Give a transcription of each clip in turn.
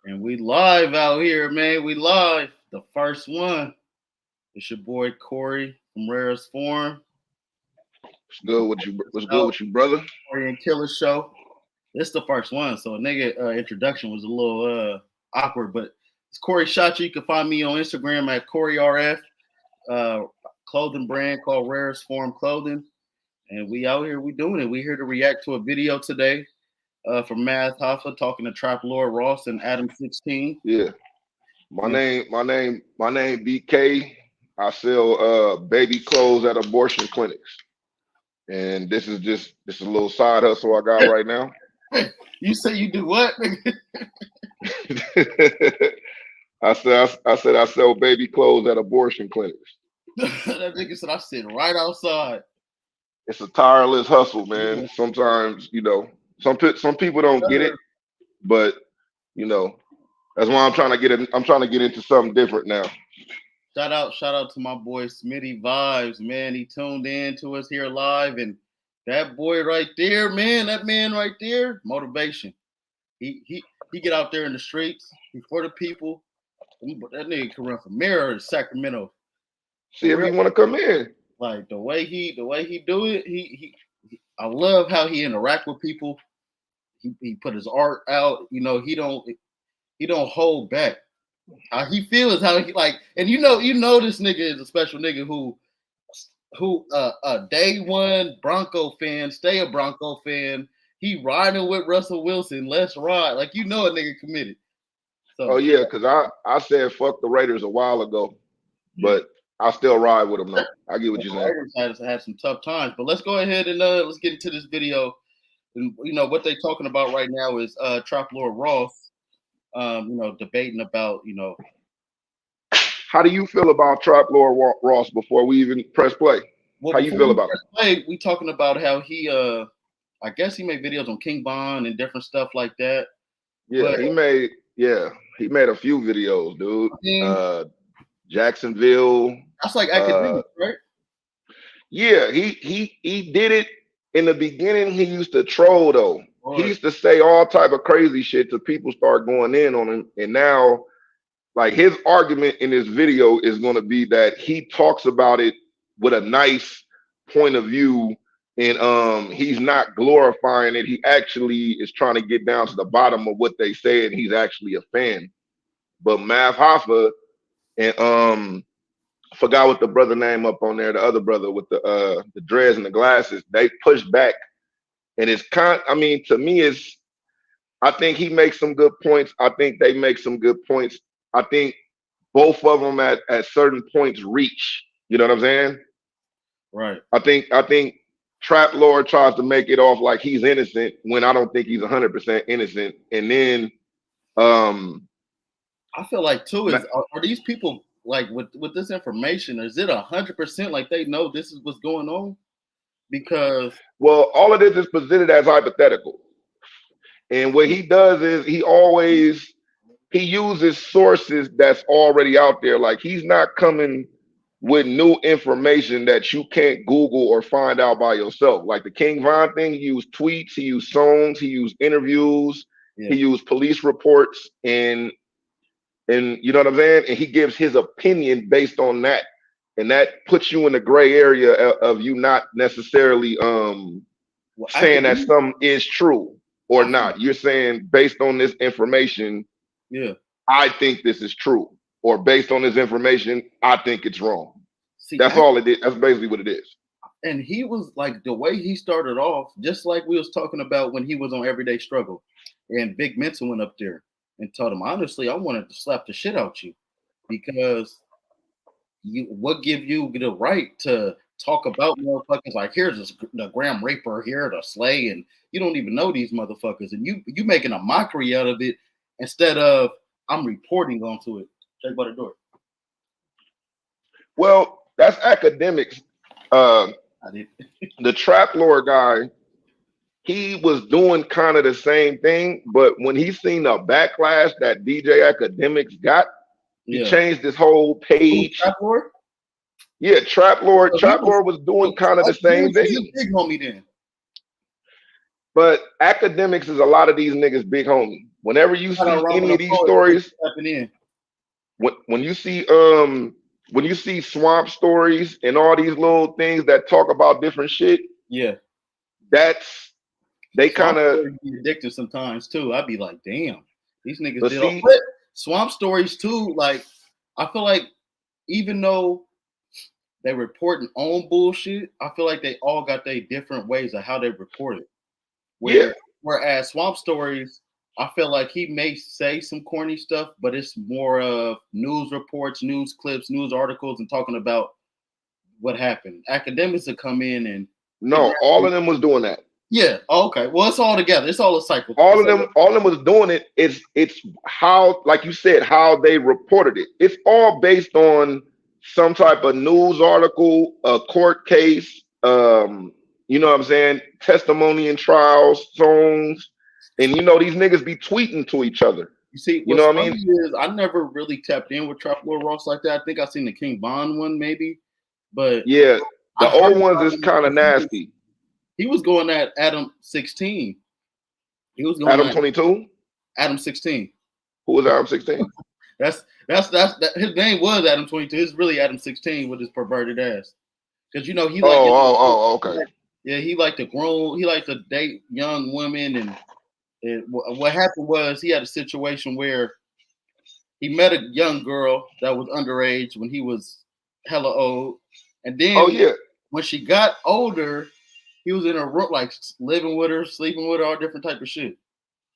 And we live out here, man. We live. The first one. It's your boy Cory from Rarest Form. What's good with you? What's good Out with you, brother? Cory and Killer Show. This is the first one, so a nigga introduction was a little awkward, but it's Cory Shotcha. You can find me on Instagram at CoryRF. Uh, Clothing brand called Rarest Form Clothing, and we out here. We doing it. We here to react to a video today from Math Hoffa talking to Trap Lord Ross and Adam 16. Yeah, my And name, my name, my name, BK. I sell baby clothes at abortion clinics, and this is a little side hustle I got right now. you say you do what? I said I sell baby clothes at abortion clinics. That nigga said I sit right outside. It's a tireless hustle, Yeah. man. Sometimes some people don't get it, but you know that's why I'm trying to get in. I'm trying to get into something different now. Shout out to my boy Smitty Vibes, man. He tuned in to us here live, and that boy right there, man, that man right there, motivation. He get out there in the streets, he for the people. That nigga can run for mayor in Sacramento. See if Real, you want to come in. like the way he do it, I love how he interact with people. He put his art out. You know, he don't hold back. How he feels, how he like, and you know this nigga is a special nigga who day one Bronco fan, stay a Bronco fan. He riding with Russell Wilson. Let's ride. Like a nigga committed. So Oh yeah, because I said fuck the Raiders a while ago, but I still ride with them though. I get what you're the saying. Raiders had some tough times, but let's go ahead and let's get into this video. And what they talking about right now is Trap Lord Ross. Debating about How do you feel about Trap Lord Ross before we even press play? well, How you before feel we about press it? play, we talking about how he I guess he made videos on King Von and different stuff like that. Yeah, But he made a few videos, dude. I mean, Jacksonville. that's like Uh, academic, right? yeah, he did it in the beginning. He used to troll though. He Or used to say all type of crazy shit till people start going in on him, and now like his argument in this video is going to be that he talks about it with a nice point of view, and he's not glorifying it. He actually is trying to get down to the bottom of what they say, and he's actually a fan. But Mav Hoffa and forgot what the brother name up on there, the other brother with the dreads and the glasses, they push back, and it's I mean, to me, it's I think he makes some good points. I think they make some good points. I think both of them at certain points reach. You know what I'm saying? right. I think Trap Lord tries to make it off like he's innocent when I don't think he's 100% innocent. And then um I feel like too is are these people like with this information? Is it 100% like they know this is what's going on? Because well, all of this is presented as hypothetical. And what he does is he uses sources that's already out there. Like he's not coming with new information that you can't Google or find out by yourself. Like the King Von thing, he used tweets, he used songs, he used interviews, yeah, he used police reports, and you know what I'm saying? And he gives his opinion based on that. And that puts you in the gray area of you not necessarily well, saying that academic. something is true or I feel, not. You're saying based on this information, yeah. I think this is true. Or based on this information, I think it's wrong. See, That's all it is. That's basically what it is. and he was like the way he started off, just like we was talking about when he was on Everyday Struggle, and Big Mensa went up there and told him, honestly, I wanted to slap the shit out you because what give you the right to talk about motherfuckers like here's the Graham Raper here the Slay and you don't even know these motherfuckers and you making a mockery out of it instead of I'm reporting onto it. Check by the door. Well, that's academics. Uh, I did. the Trap Lord guy, he was doing kind of the same thing, but when he seen the backlash that DJ Academics got, he Yeah. changed his whole Who's page. Trap Lord? Yeah, Trap Lord. So Trap Lord was doing kind of the same He's thing. a big homie then. But Academics is a lot of these niggas big homie. whenever you see any of these stories, when you see swamp stories and all these little things that talk about different shit, yeah, that's they kind of be addictive sometimes too. I'd be like, damn, these niggas did see, all swamp stories too. Like, I feel like even though they reporting on bullshit, I feel like they all got their different ways of how they report it. Whereas swamp stories, I feel like he may say some corny stuff, but it's more of news reports, news clips, news articles, and talking about what happened. Academics would come in and all of them was doing that. Yeah. Okay. Well, it's all together. It's all a cycle. All of them was doing it. It's how, like you said, how they reported it. It's all based on some type of news article, a court case, you know what I'm saying, testimony and trials, songs, and these niggas be tweeting to each other. You see, you know what I mean? Is I never really tapped in with Trap Lord Ross like that. I think I seen the King Von one maybe, but yeah, the old ones is kind of nasty. He was going at Adam 16. He was going Adam 22. Adam 16. Who was Adam 16? That's his name was Adam 22. It's really Adam 16 with his perverted ass. Because he like okay. Yeah, he liked to date young women, and what happened was he had a situation where he met a young girl that was underage when he was hella old, and then when she got older, he was in her room, like living with her, sleeping with her, all different type of shit.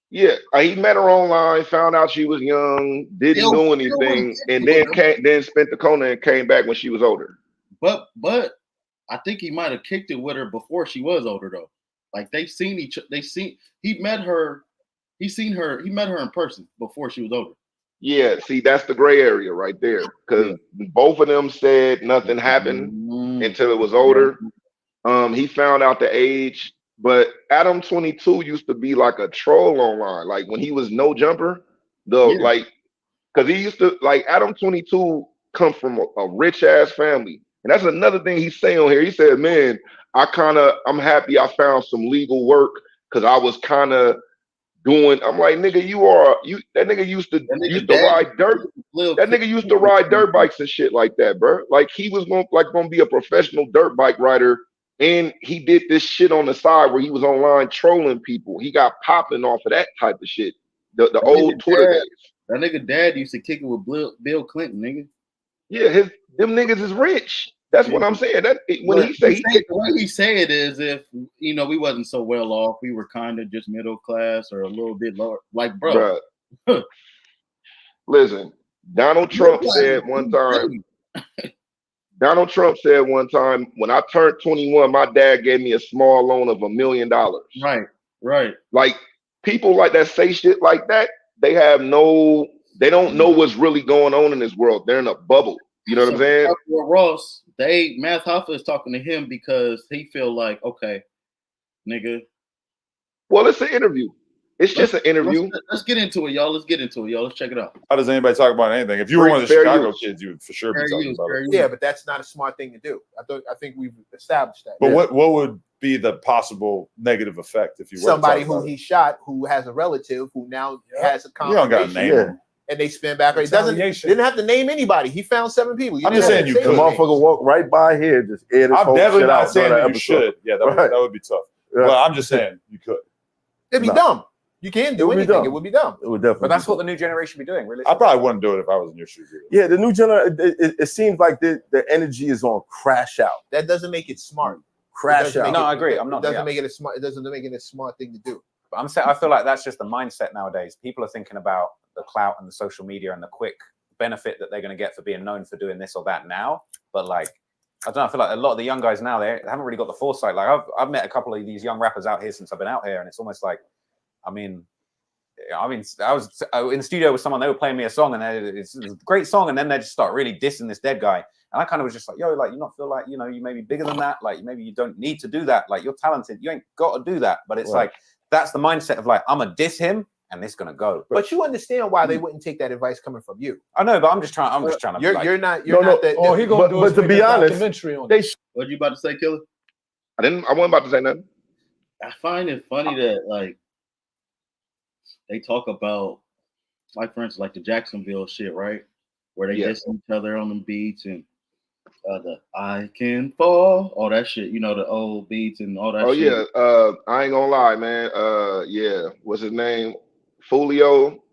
Yeah, he met her online, found out she was young, didn't do anything, and then spent the corner and came back when she was older. But I think he might have kicked it with her before she was older though. Like he met her in person before she was older. Yeah, see, that's the gray area right there, because both of them said nothing happened until it was older. He found out the age. But Adam 22 used to be like a troll online. Like when he was no jumper, because he used to, like, Adam 22 come from a rich ass family. And that's another thing he's saying on here. He said, man, I'm happy I found some legal work because I was kind of I'm like, nigga, that nigga used to ride dirt. That nigga used to ride dirt bikes and shit like that, bro. Like he was gonna be a professional dirt bike rider. And he did this shit on the side where he was online trolling people. He got popping off of that type of shit. The old Twitter days. That nigga dad used to kick it with Bill Clinton, nigga. Yeah, them niggas is rich. That's what I'm saying. The way he say it is if we wasn't so well off, we were kind of just middle class or a little bit lower. Like, bro. Listen, Donald Trump said one time. Donald Trump said one time, when I turned 21, my dad gave me a small loan of $1 million. Right. Like people like that say shit like that. They don't know what's really going on in this world. They're in a bubble. You know what I'm saying? Ross, Math Hoffa is talking to him because he feel like, okay, nigga. Well, it's an interview. It's just an interview. Let's get into it, y'all. Let's check it out. How does anybody talk about anything? If you were one of the Chicago kids, you would for sure be talking about it. Yeah, but that's not a smart thing to do. I think we've established that. But what would be the possible negative effect if you were somebody who he shot who has a relative who now has a confirmation? You don't got to name him. And they spin back. He didn't have to name anybody. He found 7 people. I'm just saying you could. The motherfucker walk right by here, just air this I'm definitely not out saying that you should. Yeah, that would be tough. Yeah. Well, I'm just saying you could. It'd be dumb. You can't do anything. It would be dumb. It would definitely. But that's what the new generation be doing, really. I probably wouldn't do it if I was in your shoes. Yeah, the new generation. It seems like the energy is on crash out. That doesn't make it smart. Crash out. No, I agree. I'm not. It doesn't make it a smart. It doesn't make it a smart thing to do. But I'm saying I feel like that's just the mindset nowadays. People are thinking about the clout and the social media and the quick benefit that they're going to get for being known for doing this or that now. But like, I don't know. I feel like a lot of the young guys now they haven't really got the foresight. Like I've met a couple of these young rappers out here since I've been out here, and it's almost like, I was in the studio with someone. They were playing me a song, and it's a great song, and then they just start really dissing this dead guy. And I kind of was just like, yo, like you not feel like you may be bigger than that. Like maybe you don't need to do that. Like you're talented. You ain't got to do that. But it's like that's the mindset of like I'm gonna diss him. And it's gonna go. But you understand why they wouldn't take that advice coming from you. I know, but I'm just trying to. You're not that. Oh, he gonna do. But to be honest, what you about to say, Killer? I wasn't about to say nothing. I find it funny that like they talk about, like for instance, like the Jacksonville shit, right? Where they diss each other on them beats and the I can fall, all that shit, you know, the old beats and all that shit. Yeah, I ain't gonna lie, man. Yeah, what's his name? Folio.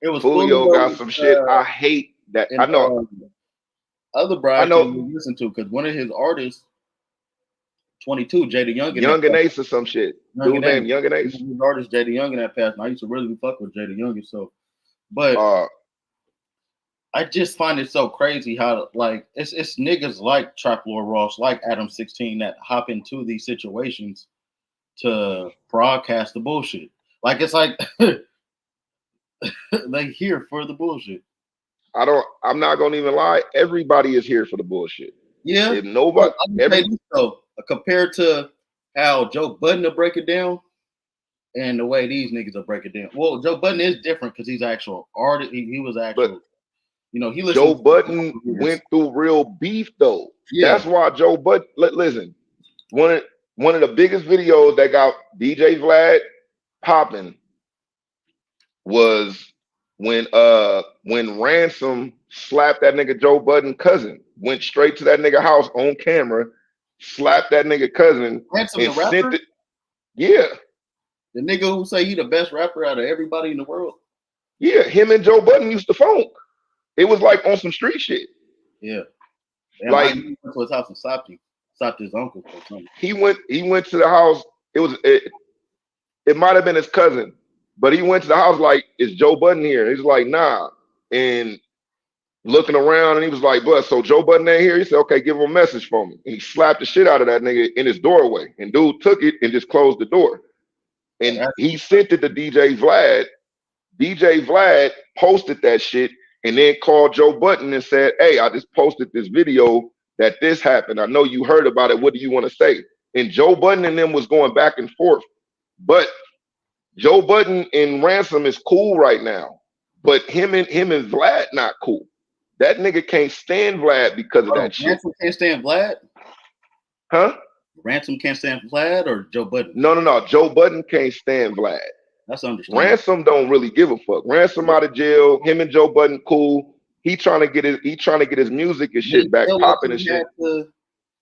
It was Folio got some shit. I hate that. And, I know. Other bro I know. you listen to because one of his artists, 22, Jada Young and Ace or some shit. Dude named Young and Ace. His artist Jada Young in that past. And I used to really fuck with Jada Young and so, but I just find it so crazy how like it's niggas like Trap Lord Ross, like Adam 16 that hop into these situations to broadcast the bullshit. Like it's like they here for the bullshit. I'm not gonna even lie. Everybody is here for the bullshit. Yeah. If nobody compared to how Joe Budden will break it down and the way these niggas will break it down. Well, Joe Budden is different because he's actual artist. He was actual. But, you know, he Joe Budden went through real beef though. Yeah. That's why Joe Budden. Listen, one of the biggest videos that got DJ Vlad popping was when Ransom slapped that nigga Joe Budden cousin. Went straight to that nigga house on camera, slapped that nigga cousin, Ransom and the rapper? sent it. Yeah. The nigga who say he the best rapper out of everybody in the world. Yeah, him and Joe Budden used to funk. It was like on some street shit. Yeah. Damn, like he went to his house and stopped his uncle or something. He went to the house. It might have been his cousin, but he went to the house like, is Joe Budden here? He's like, nah. And looking around, and he was like, but so Joe Budden ain't here? He said, okay, give him a message for me. And he slapped the shit out of that nigga in his doorway. And dude took it and just closed the door. And he sent it to DJ Vlad. DJ Vlad posted that shit and then called Joe Budden and said, hey, I just posted this video that this happened. I know you heard about it. What do you want to say? And Joe Budden and them was going back and forth. But Joe Budden and Ransom is cool right now. But him and Vlad not cool. That nigga can't stand Vlad because of that shit. Ransom can't stand Vlad? Huh? Ransom can't stand Vlad or Joe Budden? No. Joe Budden can't stand Vlad. That's understandable. Ransom don't really give a fuck. Ransom out of jail. Him and Joe Budden cool. He trying to get his music and shit back popping and shit.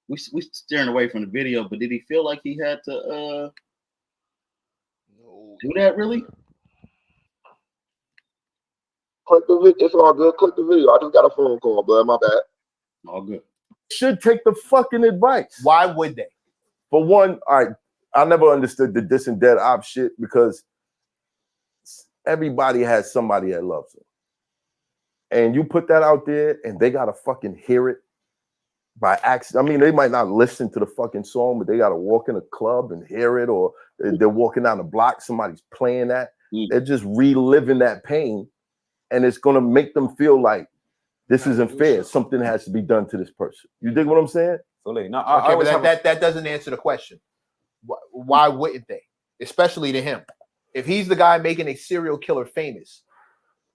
We steering away from the video, but did he feel like he had to do that really? Click the video. It's all good. Click the video. I just got a phone call, blood. My bad. All good. Should take the fucking advice. Why would they? For one, I never understood the diss and dead op shit because everybody has somebody that loves them. And you put that out there and they gotta fucking hear it by accident. I mean, they might not listen to the fucking song, but they gotta walk in a club and hear it, or they're walking down the block, somebody's playing that. They're just reliving that pain, and it's gonna make them feel like this isn't fair. Something has to be done to this person. You dig what I'm saying? Fully. No, that doesn't answer the question. Why wouldn't they? Especially to him. If he's the guy making a serial killer famous,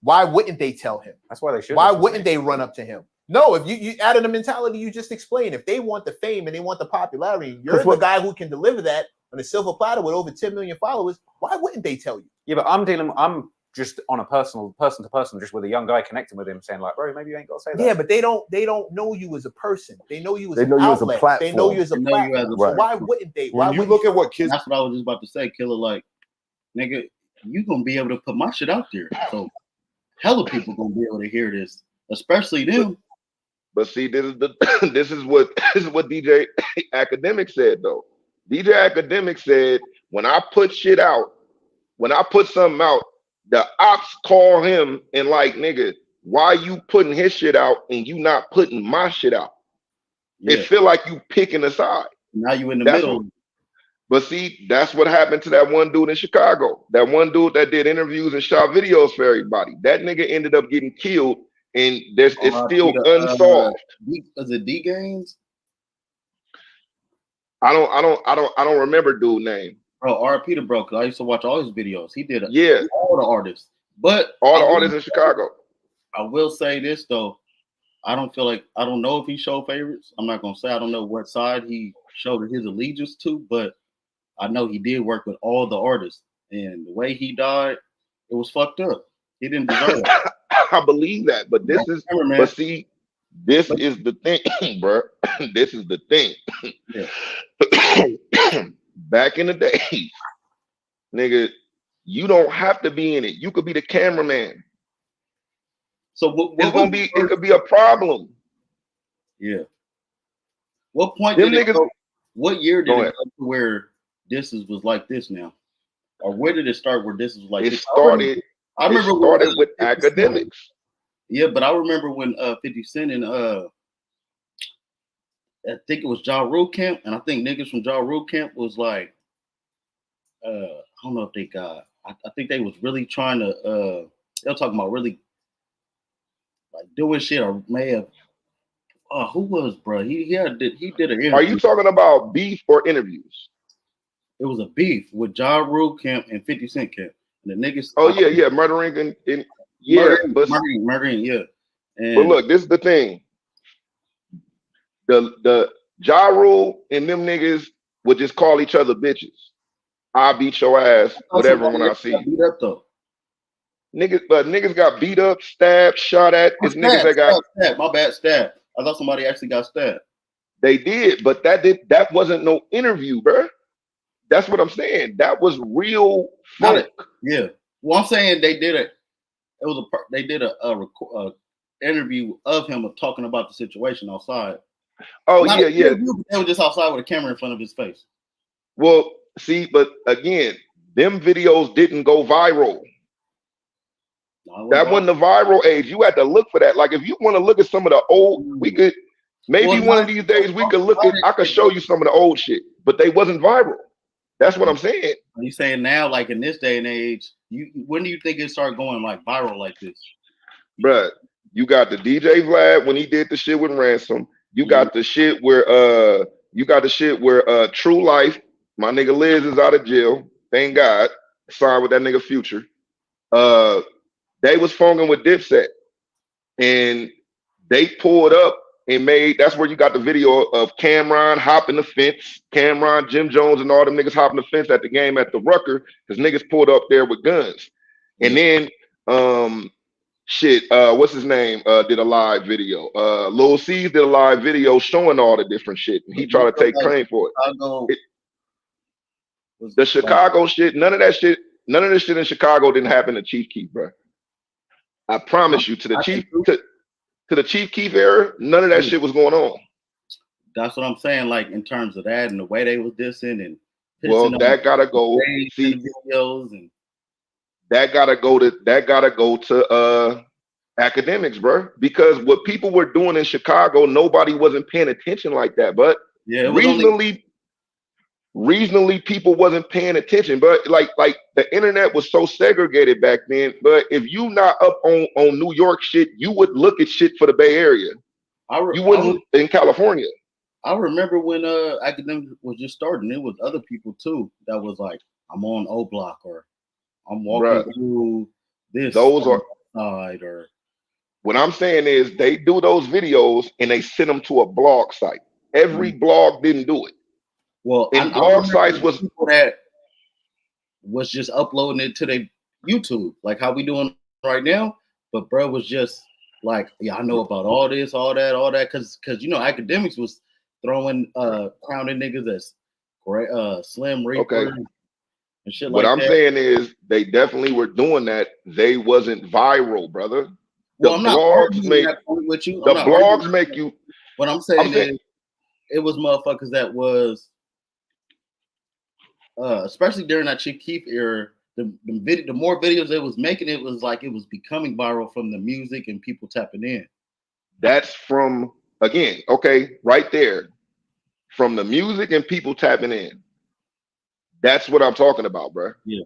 why wouldn't they tell him? That's why they should. Why wouldn't they run up to him? No, if you added the mentality you just explained, if they want the fame and they want the popularity, you're the guy who can deliver that on a silver platter with over 10 million followers. Why wouldn't they tell you? Yeah, but I'm just on a person to person, just with a young guy connecting with him, saying like, bro, maybe you ain't got to say that. Yeah, but they don't know you as a person. They know you as an outlet. They know you as a platform. So why wouldn't they? When you look at what kids, that's what I was just about to say, Killer. Like, nigga, you gonna be able to put my shit out there, so hella people gonna be able to hear this, especially them. But see, this is what DJ Academic said though. DJ Academic said, when I put shit out, when I put something out, the ops call him and like, nigga, why you putting his shit out and you not putting my shit out? Yeah. It feel like you picking a side. Now you in the middle. But see, that's what happened to that one dude in Chicago. That one dude that did interviews and shot videos for everybody. That nigga ended up getting killed, and it's still unsolved. Was it D Games? I don't remember dude's name. Bro, RP to bro, because I used to watch all his videos. He did all the artists. But all the artists in Chicago. I will say this though. I don't know if he showed favorites. I'm not gonna say I don't know what side he showed his allegiance to, but I know he did work with all the artists. And the way he died, It was fucked up. He didn't deserve it. I believe that, but this is, but see, this is the thing, bro. This is the thing. Yeah. Back in the day, nigga, you don't have to be in it. You could be the cameraman. So it could be a problem. Yeah. What point did it go? What year did it go to where this was like this now? Or where did it start where this was like it this? Started. I remember it started with academics. Yeah, but I remember when 50 Cent and I think it was Ja Rule camp, and I think niggas from Ja Rule camp was like, I don't know if they got. I think they was really trying to. They were talking about really like doing shit, or may have. Who was, bro? He did an interview. Are you talking about beef or interviews? It was a beef with Ja Rule camp and 50 Cent camp. And the niggas. Oh yeah, murdering and murdering, yeah. And, but look, this is the thing. The Ja Rule and them niggas would just call each other bitches. I'll beat your ass, whatever, when I see you. Beat up though. Niggas got beat up, stabbed, shot at. It's niggas that got stabbed. My bad, stabbed. I thought somebody actually got stabbed. They did, but that wasn't no interview, bro. That's what I'm saying. That was real funk. Yeah. Well, I'm saying they did it. They did a interview of him talking about the situation outside. Oh yeah. They were just outside with a camera in front of his face. Well, see, but again, them videos didn't go viral. That wasn't the viral age. You had to look for that. Like if you want to look at some of the old, we could maybe one of these days we could look at. I could show you some of the old shit, but they wasn't viral. That's what I'm saying. Are you saying now, like in this day and age, when do you think it started going like viral like this? Bruh, you got the DJ Vlad when he did the shit with Ransom. You got the shit where True Life, my nigga Liz is out of jail. Thank God. Signed with that nigga Future. They was phonging with Dipset. And they pulled up and that's where you got the video of Cameron hopping the fence, Cameron, Jim Jones, and all them niggas hopping the fence at the game at the Rucker, because niggas pulled up there with guns. And then what's his name? Did a live video. Lil C's did a live video showing all the different shit. And he tried to take claim for it. The Chicago shit, none of this shit in Chicago didn't happen to Chief Keef, bro. I promise you, to the Chief Keef era, none of that shit was going on. That's what I'm saying, like in terms of that and the way they was dissing and that gotta go. See, videos and that gotta go to academics, bro. Because what people were doing in Chicago, nobody wasn't paying attention like that. But yeah, reasonably people wasn't paying attention. But like the internet was so segregated back then. But if you not up on New York shit, you would look at shit for the Bay Area. You wouldn't in California. I remember when academics was just starting, it was other people too that was like, I'm on O Block or I'm walking through this side or what I'm saying is they do those videos and they send them to a blog site. Every blog didn't do it. Well, and blog sites was people that was just uploading it to their YouTube, like how we doing right now. But bro was just like, yeah, I know about all this, all that, because you know academics was throwing crowning niggas as Slim Reaper and shit like that. What I'm saying is they definitely were doing that. They wasn't viral, brother. The blogs make you. What I'm saying is it was motherfuckers that was especially during that Chief Keef era, the more videos it was making, it was like it was becoming viral from the music and people tapping in. That's from, again, okay, right there. From the music and people tapping in. That's what I'm talking about, bro. Yeah.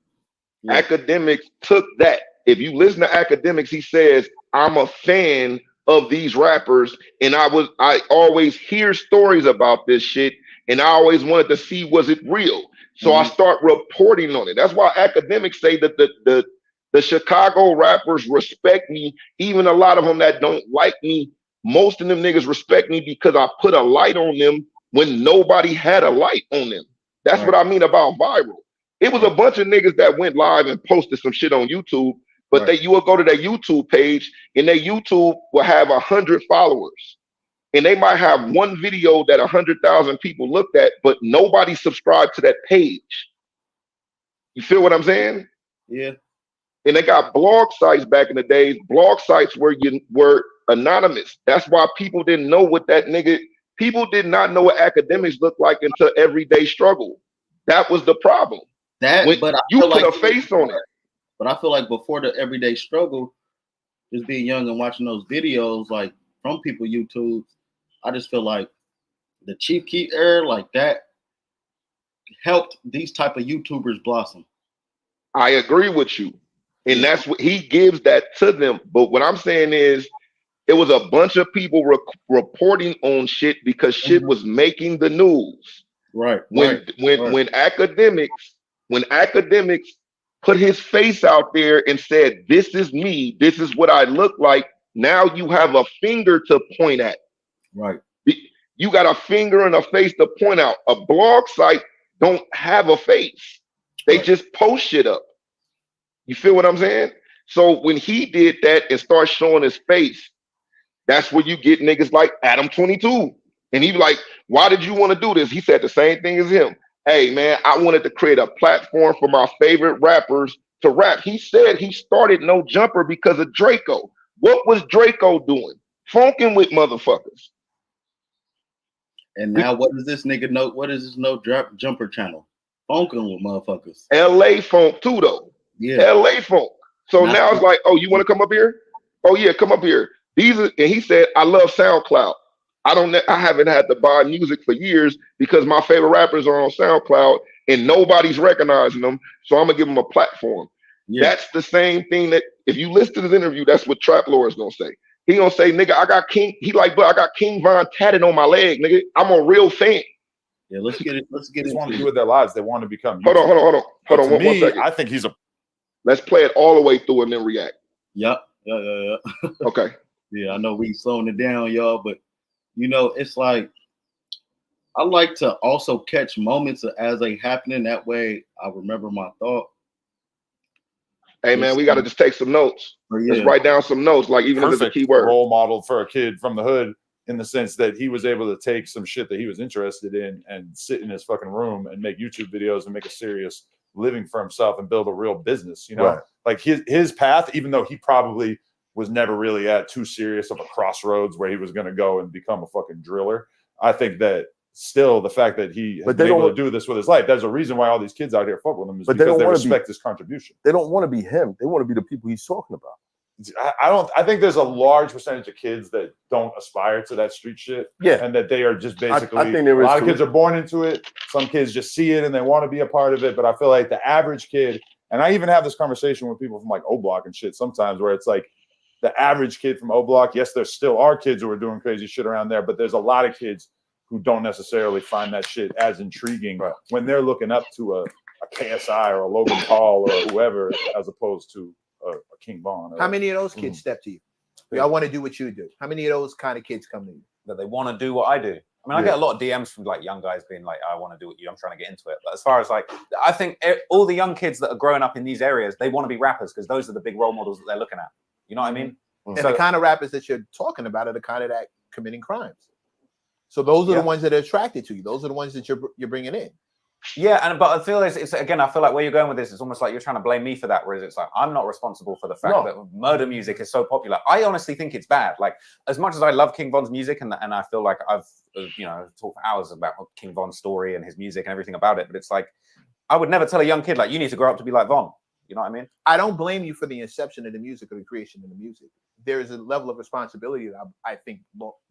Academics took that. If you listen to Academics, he says, I'm a fan of these rappers, and I always hear stories about this shit, and I always wanted to see, was it real? So I start reporting on it. That's why academics say that the Chicago rappers respect me. Even a lot of them that don't like me, most of them niggas respect me because I put a light on them when nobody had a light on them. That's what I mean about viral. It was a bunch of niggas that went live and posted some shit on YouTube, but you will go to their YouTube page and their YouTube will have 100 followers. And they might have one video that 100,000 people looked at, but nobody subscribed to that page. You feel what I'm saying? Yeah. And they got blog sites back in the days. Blog sites were anonymous. That's why people didn't know what that nigga. People did not know what academics looked like until Everyday Struggle. That was the problem. But you put a face on it. But I feel like before the Everyday Struggle, just being young and watching those videos like from people YouTube, I just feel like the Chief Keef era, like that, helped these type of YouTubers blossom. I agree with you. And that's what he gives that to them. But what I'm saying is it was a bunch of people reporting on shit because shit was making the news. Right. When academics put his face out there and said, this is me, this is what I look like, now you have a finger to point at. Right. You got a finger and a face to point out. A blog site don't have a face. They just post shit up. You feel what I'm saying? So when he did that and start showing his face, that's where you get niggas like Adam 22. And he be like, why did you want to do this? He said the same thing as him. Hey, man, I wanted to create a platform for my favorite rappers to rap. He said he started No Jumper because of Draco. What was Draco doing? Funking with motherfuckers. And now what does this nigga know? What is this No Jumper channel? Funking with motherfuckers. LA funk too, though. Yeah. LA funk. So now it's like, oh, you want to come up here? Oh yeah, come up here. And he said, I love SoundCloud. I haven't had to buy music for years because my favorite rappers are on SoundCloud and nobody's recognizing them. So I'm gonna give them a platform. Yeah. That's the same thing that if you listen to this interview, that's what Trap Lord is gonna say. He gonna say, nigga, I got King. He like, but I got King Von tatted on my leg, nigga. I'm a real fan. Yeah, let's get it. They want to do with their lives. They want to become. Hold on. One second. I think he's a. Let's play it all the way through and then react. Yeah. Okay. Yeah, I know we slowing it down, y'all, but you know, it's like I like to also catch moments as they happening. That way, I remember my thought. Hey man, we got to just take some notes. Let's write down some notes, like even if it's a keyword. Role model for a kid from the hood, in the sense that he was able to take some shit that he was interested in and sit in his fucking room and make YouTube videos and make a serious living for himself and build a real business. You know, like his path, even though he probably was never really at too serious of a crossroads where he was going to go and become a fucking driller. I think that still the fact that he has been able to do this with his life, there's a reason why all these kids out here fuck with him is because they respect his contribution. They don't want to be him. They want to be the people he's talking about. I think there's a large percentage of kids that don't aspire to that street shit. Yeah. And that they are just basically, I think there a is lot of kids are born into it. Some kids just see it and they want to be a part of it. But I feel like the average kid, and I even have this conversation with people from like O Block and shit sometimes where it's like, the average kid from O Block, yes, there still are kids who are doing crazy shit around there, but there's a lot of kids who don't necessarily find that shit as intriguing when they're looking up to a KSI or a Logan Paul or whoever, as opposed to a King Von. How many of those kids step to you? I want to do what you do. How many of those kind of kids come to you? That they want to do what I do. I mean, I get a lot of DMs from like young guys being like, I want to do what you, I'm trying to get into it. But as far as like, I think all the young kids that are growing up in these areas, they want to be rappers because those are the big role models that they're looking at. You know what I mean? And so, the kind of rappers that you're talking about are the kind of that committing crimes. So those are the ones that are attracted to you. Those are the ones that you're bringing in. Yeah, but I feel it's again, I feel like where you're going with this, it's almost like you're trying to blame me for that, whereas it's like I'm not responsible for the fact that murder music is so popular. I honestly think it's bad. Like as much as I love King Von's music and I feel like I've talked for hours about King Von's story and his music and everything about it, but it's like I would never tell a young kid like you need to grow up to be like Von. You know what I mean? I don't blame you for the inception of the music or the creation of the music. There is a level of responsibility that I think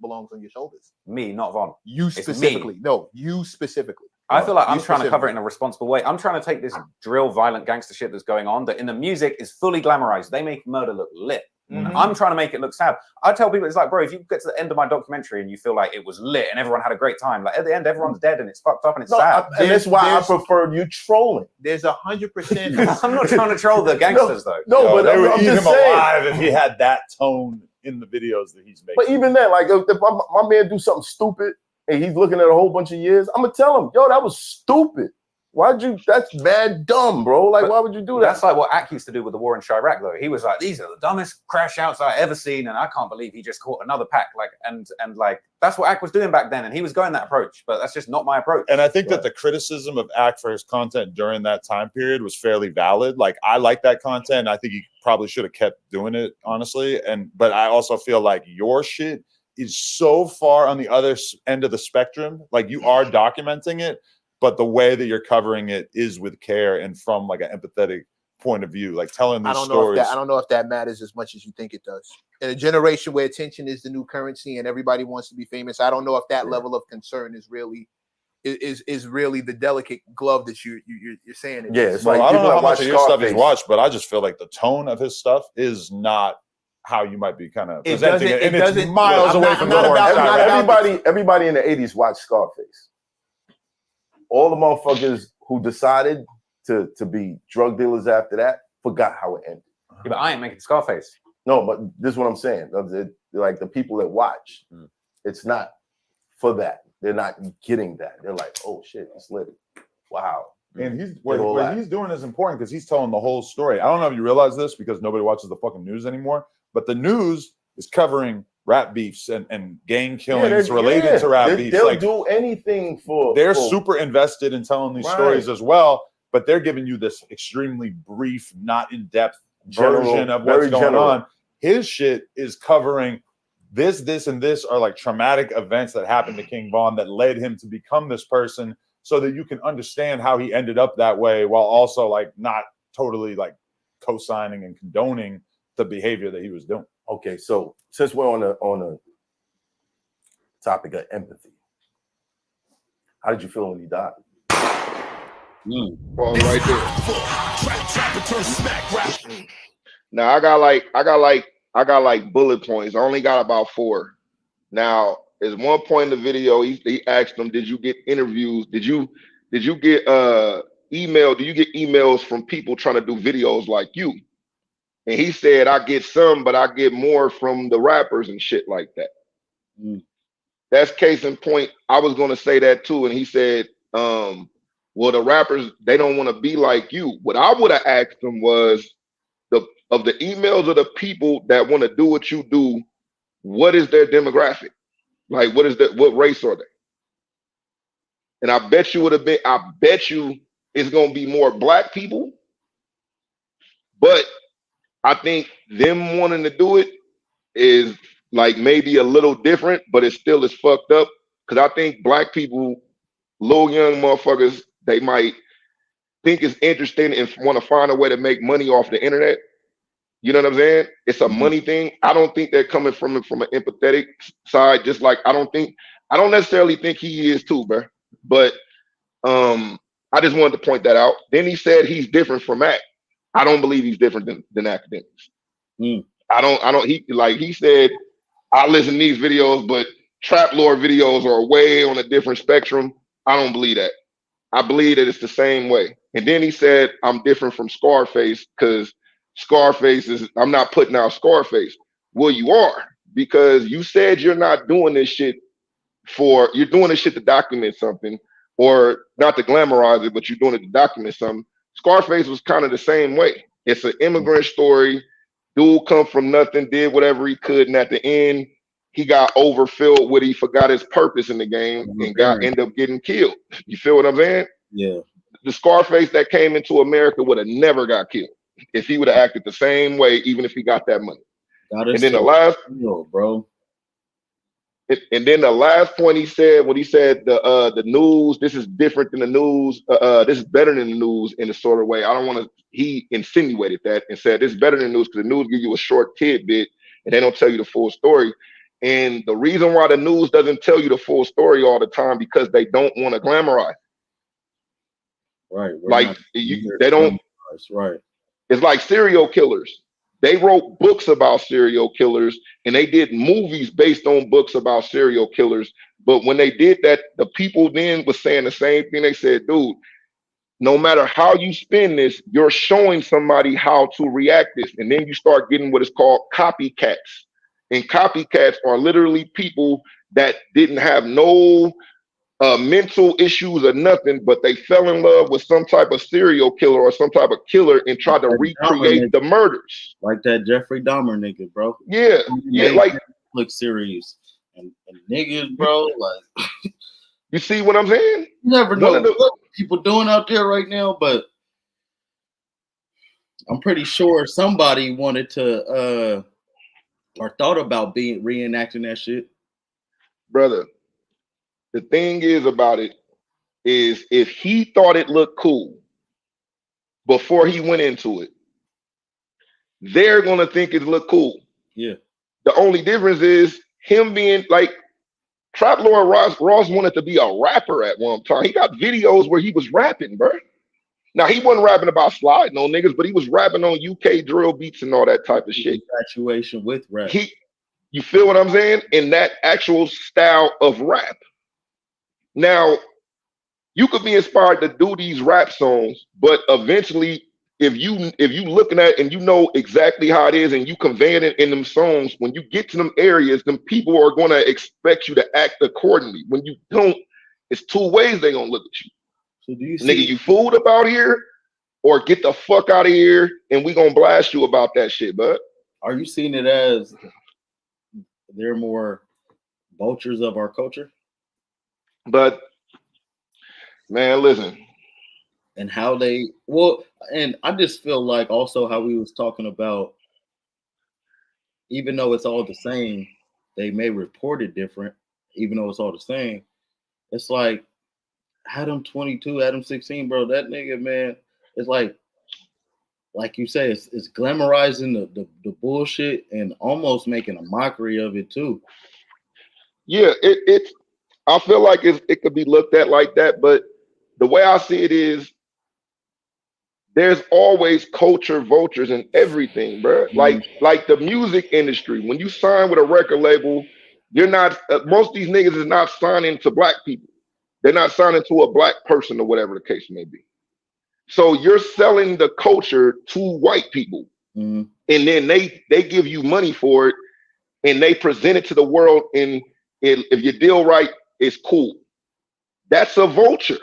belongs on your shoulders. Me, not Von. You specifically. No, you specifically. I feel like I'm trying to cover it in a responsible way. I'm trying to take this drill, violent gangster shit that's going on that in the music is fully glamorized. They make murder look lit. Mm-hmm. I'm trying to make it look sad. I tell people, it's like, bro, if you get to the end of my documentary and you feel like it was lit and everyone had a great time, like at the end, everyone's dead and it's fucked up and it's sad. And that's why I prefer you trolling. There's 100%. I'm not trying to troll the gangsters though. No, but they would I'm eat just him saying. alive if he had that tone in the videos that he's making. But even then, like if my man do something stupid and he's looking at a whole bunch of years, I'm gonna tell him, yo, that was stupid. Why'd you? That's mad dumb, bro. Like, why would you do that? That's like what Ak used to do with the war in Chirac, though. He was like, "These are the dumbest crash outs I've ever seen, and I can't believe he just caught another pack." Like, and like that's what Ak was doing back then, and he was going that approach. But that's just not my approach. And I think that the criticism of Ak for his content during that time period was fairly valid. Like, I like that content. I think he probably should have kept doing it, honestly. But I also feel like your shit is so far on the other end of the spectrum. Like, you are documenting it, but the way that you're covering it is with care and from like an empathetic point of view, like telling these stories. I don't know if that matters as much as you think it does. In a generation where attention is the new currency and everybody wants to be famous, I don't know if that level of concern is really the delicate glove that you're saying. Yeah, it's well, like I don't know how much of your stuff he's Scarface. watched, but I just feel like the tone of his stuff is not how you might be kind of presenting it. And it's miles away from the orange. Everybody in the 80s watched Scarface. All the motherfuckers who decided to be drug dealers after that forgot how it ended. Yeah, but I ain't making Scarface. No, but this is what I'm saying. Like the people that watch, it's not for that. They're not getting that. They're like, oh shit, it's lit. Wow. And what he's doing is important because he's telling the whole story. I don't know if you realize this because nobody watches the fucking news anymore, but the news is covering rap beefs and gang killings related to rap beefs. They'll do anything for. They're super invested in telling these stories as well, but they're giving you this extremely brief, not in-depth version of what's going on. His shit is covering this, and this are like traumatic events that happened to King Von that led him to become this person, so that you can understand how he ended up that way, while also like not totally like co-signing and condoning the behavior that he was doing. Okay, so since we're on a topic of empathy, how did you feel when he died? Well, right there. Now I got like bullet points. I only got about 4. Now, there's one point in the video he asked him, "Did you get interviews? Did you get email? Do you get emails from people trying to do videos like you?" And he said, "I get some, but I get more from the rappers and shit like that." That's case in point. I was gonna say that too, and he said, "Well, the rappers, they don't want to be like you." What I would have asked him was, of the emails of the people that want to do what you do, what is their demographic? Like, what race are they? And I bet you it's gonna be more black people. But I think them wanting to do it is like maybe a little different, but it still is fucked up. Cause I think black people, little young motherfuckers, they might think it's interesting and want to find a way to make money off the internet. You know what I'm saying? It's a money thing. I don't think they're coming from an empathetic side. Just like I don't necessarily think he is too, bro. But I just wanted to point that out. Then he said he's different from Mac. I don't believe he's different than academics. He said, I listen to these videos, but trap lore videos are way on a different spectrum. I don't believe that. I believe that it's the same way. And then he said, I'm different from Scarface because I'm not putting out Scarface. Well, you are, because you said you're not doing this shit you're doing this shit to document something, or not to glamorize it, but you're doing it to document something. Scarface was kind of the same way. It's an immigrant story. Dude come from nothing, did whatever he could, and at the end, he got overfilled with, he forgot his purpose in the game and ended up getting killed. You feel what I'm saying? Yeah. The Scarface that came into America would have never got killed if he would have acted the same way, even if he got that money. And then the last point he said, when he said the news, this is different than the news, this is better than the news in a sort of way. He insinuated that and said this is better than the news because the news give you a short tidbit and they don't tell you the full story. And the reason why the news doesn't tell you the full story all the time, because they don't want to glamorize. Right. They don't. Right. It's like serial killers. They wrote books about serial killers and they did movies based on books about serial killers. But when they did that, the people then was saying the same thing. They said, dude, no matter how you spin this, you're showing somebody how to react this. And then you start getting what is called copycats. And copycats are literally people that didn't have no mental issues or nothing, but they fell in love with some type of serial killer or some type of killer and tried to recreate the murders. Like that Jeffrey Dahmer nigga, bro. Yeah, yeah, like Netflix series and niggas, bro. Like, you see what I'm saying? You never know what people doing out there right now, but I'm pretty sure somebody wanted to or thought about reenacting that shit. Brother, the thing is about it is if he thought it looked cool before he went into it, they're gonna think it looked cool. Yeah. The only difference is him being like Trap Lord Ross wanted to be a rapper at one time. He got videos where he was rapping, bro. Now he wasn't rapping about sliding on niggas, but he was rapping on UK drill beats and all that type of shit. Infatuation with rap. You feel what I'm saying? In that actual style of rap. Now, you could be inspired to do these rap songs, but eventually, if you looking at it and you know exactly how it is and you conveying it in them songs, when you get to them areas, them people are going to expect you to act accordingly. When you don't, it's two ways they're going to look at you. So do you nigga, you fooled about here, or get the fuck out of here and we gonna blast you about that shit, bud. Are you seeing it as they're more vultures of our culture? But man, listen. And how and I just feel like also how we was talking about, even though it's all the same, they may report it different, even though it's all the same. It's like Adam 22, Adam 16, bro. That nigga, man, it's like you say, it's glamorizing the bullshit and almost making a mockery of it too. Yeah, it's. I feel like it could be looked at like that, but the way I see it is, there's always culture vultures in everything, bro. Like the music industry. When you sign with a record label, you're not. Most of these niggas is not signing to black people. They're not signing to a black person or whatever the case may be. So you're selling the culture to white people, and then they give you money for it, and they present it to the world. And if you deal right, it's cool. That's a vulture.